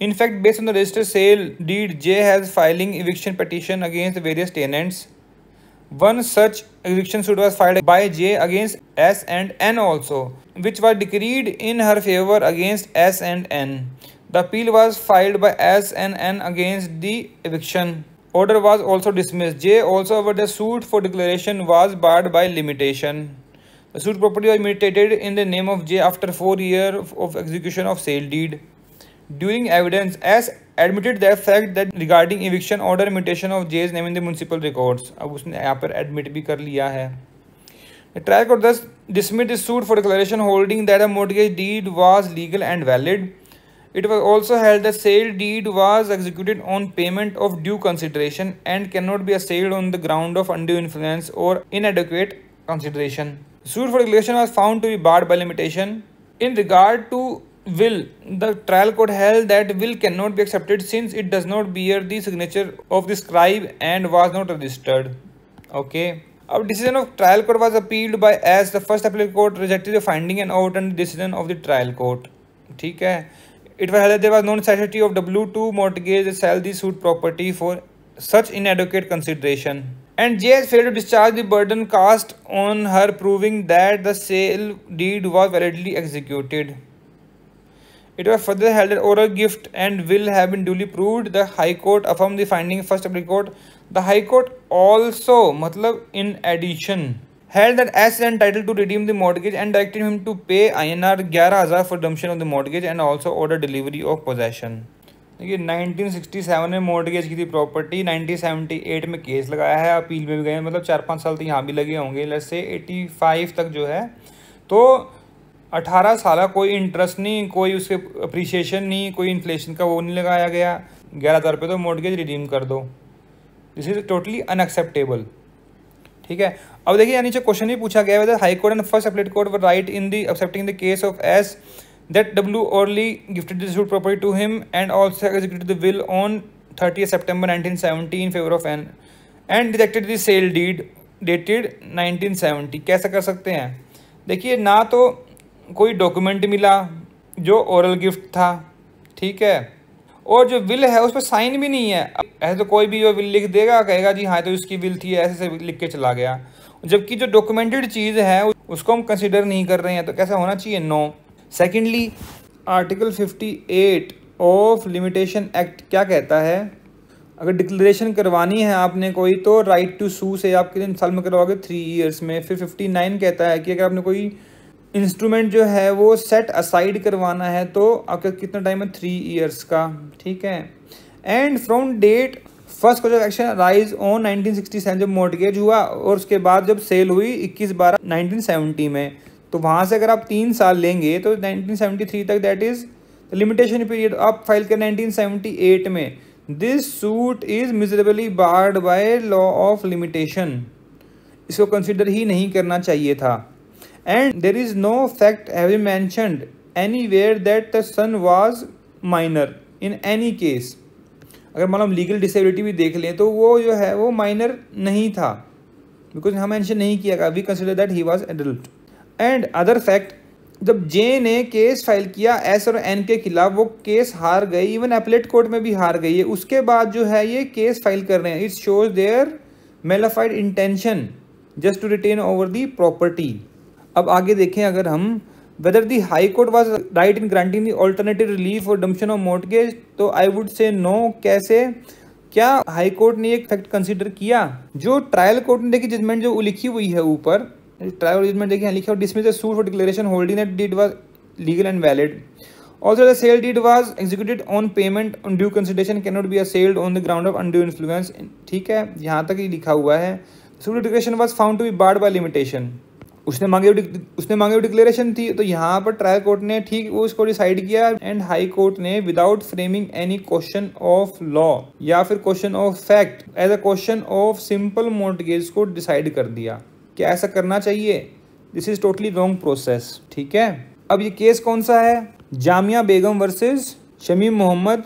In fact, based on the registered sale deed, J has filing eviction petition against the various tenants. One such eviction suit was filed by J against S and N also, which was decreed in her favor against S and N. The appeal was filed by SNN against the eviction. Order was also dismissed. J also over the suit for declaration was barred by limitation. The suit property was imitated in the name of J after 4 years of execution of sale deed. During evidence, S admitted the fact that regarding eviction order imitation of J's name in the municipal records. अब उसने यहाँ पर admit भी कर लिया है. The trial court thus dismissed the suit for declaration, holding that the mortgage deed was legal and valid. It was also held that sale deed was executed on payment of due consideration and cannot be assailed on the ground of undue influence or inadequate consideration. The suit for declaration was found to be barred by limitation. In regard to will, the trial court held that will cannot be accepted since it does not bear the signature of the scribe and was not registered. Okay. A decision of trial court was appealed by as the first appellate court rejected the finding and overturned the decision of the trial court. ठीक है. It was held that there was no necessity of W2 mortgage to sell the suit property for such inadequate consideration. And J has failed to discharge the burden cast on her, proving that the sale deed was validly executed. It was further held that oral gift and will have been duly proved. The High Court affirmed the finding of first appellate court. The High Court also, मतलब in addition, held that S is entitled to redeem the mortgage and directed him to pay INR 11,000 for redemption of the mortgage and also order delivery of possession. देखिए 1967 में mortgage की थी property, 1978 में case लगाया है, appeal में भी गए, मतलब 4-5 साल तो यहाँ भी लगे होंगे, लेट्स से 85 तक जो है, तो 18 साल कोई इंटरेस्ट नहीं, कोई उसके अप्रिसिएशन नहीं, कोई इन्फ्लेशन का वो नहीं लगाया गया, 11,000 रुपये तो मॉर्गेज रिडीम कर दो. This is totally unacceptable. ठीक है. अब देखिए नीचे क्वेश्चन ही पूछा गया है, high court and first appellate court were right in the accepting the case of S that W orally gifted the suit property to him and also executed the will on 30th September 1970 in favor of N and directed the sale deed dated 1970. कैसा कर सकते हैं? देखिए ना तो कोई document मिला जो ओरल गिफ्ट था, ठीक है, और जो विल है उस पर साइन भी नहीं है. ऐसे तो कोई भी जो विल लिख देगा कहेगा जी हाँ तो इसकी विल थी, ऐसे से लिख के चला गया, जबकि जो डॉक्यूमेंटेड चीज़ है उसको हम कंसिडर नहीं कर रहे हैं, तो कैसा होना चाहिए? No. Secondly, article 58 of limitation act क्या कहता है? अगर डिक्लेरेशन करवानी है आपने कोई तो राइट टू सू से आप कितने साल में करवाओगे? 3 ईयर्स में. फिर 59 कहता है कि अगर आपने कोई इंस्ट्रूमेंट जो है वो सेट असाइड करवाना है तो आपका कितना टाइम है? 3 ईयर्स का. ठीक है. And from date first cause of action rise on 1967 जब मॉर्गेज हुआ और उसके बाद जब सेल हुई 21/12/1970 में, तो वहाँ से अगर आप 3 साल लेंगे तो 1973 तक दैट इज लिमिटेशन पीरियड. आप फाइल कर 1978 में. This suit is miserably barred by law of limitation. इसको कंसिडर ही नहीं करना चाहिए था. And there is no fact having mentioned anywhere that the son was minor in any case. अगर मान लो हम लीगल डिसेबिलिटी भी देख लें तो वो जो है वो माइनर नहीं था, बिकॉज हम मेंशन नहीं किया गया. We consider that he was adult. And other fact, जब जे ने केस फाइल किया एस और एन के खिलाफ, वो केस हार गई, इवन अपीलेट कोर्ट में भी हार गई है. उसके बाद जो है ये केस फाइल कर रहे हैं. It shows their mala fide intention just to retain over the property. अब आगे देखें अगर हम, whether the high court was right in granting the alternative relief और रिडम्पशन ऑफ मॉर्गेज, तो आई वुड से नो. कैसे? क्या हाई कोर्ट ने एक फैक्ट कंसिडर किया? जो ट्रायल कोर्ट ने देखी जजमेंट जो लिखी हुई है ऊपर, ट्रायल जजमेंट देखिए लिखा है, dismiss the suit for declaration holding that deed was legal and valid. Also the sale deed was executed on payment on due consideration can not be assailed on the ground of undue influence. ठीक है, यहाँ तक ही लिखा हुआ है. Suit declaration was found to be barred by limitation. उसने मांगे हुई डिक्लेरेशन थी, तो यहाँ पर ट्रायल कोर्ट ने ठीक वो उसको डिसाइड किया. एंड हाई कोर्ट ने without framing any question of law या फिर question of fact as a question of simple mortgage को डिसाइड कर दिया. क्या ऐसा करना चाहिए? This is totally wrong process. ठीक है. अब ये केस कौन सा है? जामिया बेगम वर्सेस शमीम मोहम्मद,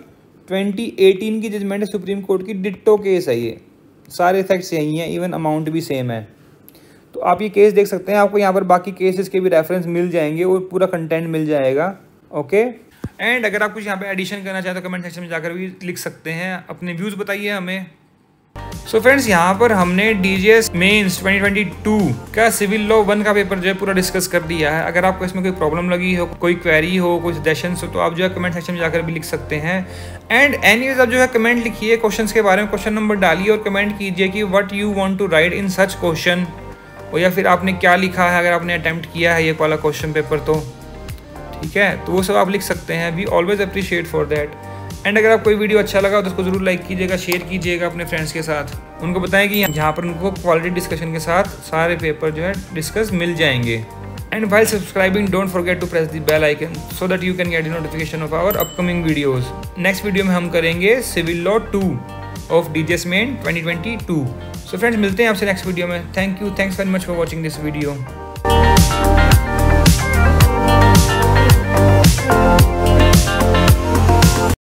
2018 की जजमेंट है सुप्रीम कोर्ट की. डिट्टो केस है ये, सारे फैक्ट्स यही हैं, इवन अमाउंट भी सेम है. तो आप ये केस देख सकते हैं. आपको यहाँ पर बाकी केसेस के भी रेफरेंस मिल जाएंगे और पूरा कंटेंट मिल जाएगा. ओके. एंड अगर आप कुछ यहाँ पे एडिशन करना चाहते हो कमेंट सेक्शन में जाकर भी लिख सकते हैं. अपने व्यूज़ बताइए हमें. सो फ्रेंड्स, यहाँ पर हमने DGS मेंस 2022 का सिविल लॉ 1 का पेपर जो है पूरा डिस्कस कर दिया है। अगर आपको इसमें कोई प्रॉब्लम लगी हो, कोई क्वेरी हो, कोई सजेशंस हो, तो आप जो है कमेंट सेक्शन में जाकर भी लिख सकते हैं। एंड एनीवेज आप जो है कमेंट लिखिए क्वेश्चंस के बारे में, क्वेश्चन नंबर डालिए और कमेंट कीजिए कि what you want to write in such question, और या फिर आपने क्या लिखा है अगर आपने अटेम्प्ट किया है ये वाला क्वेश्चन पेपर तो ठीक है, तो वो सब आप लिख सकते हैं। We always appreciate for that. And अगर आप कोई वीडियो अच्छा लगा तो उसको जरूर लाइक कीजिएगा, शेयर कीजिएगा अपने फ्रेंड्स के साथ। उनको बताएं कि यहाँ पर उनको क्वालिटी डिस्कशन के साथ सारे पेपर जो है डिस्कस मिल जाएंगे। And while subscribing don't forget to press the bell icon so that you can get the notification of our upcoming videos. Next video में हम करेंगे civil law 2 of DGS main 2022। So friends, मिलते हैं आपसे next video में। Thank you, thanks very much for watching this video.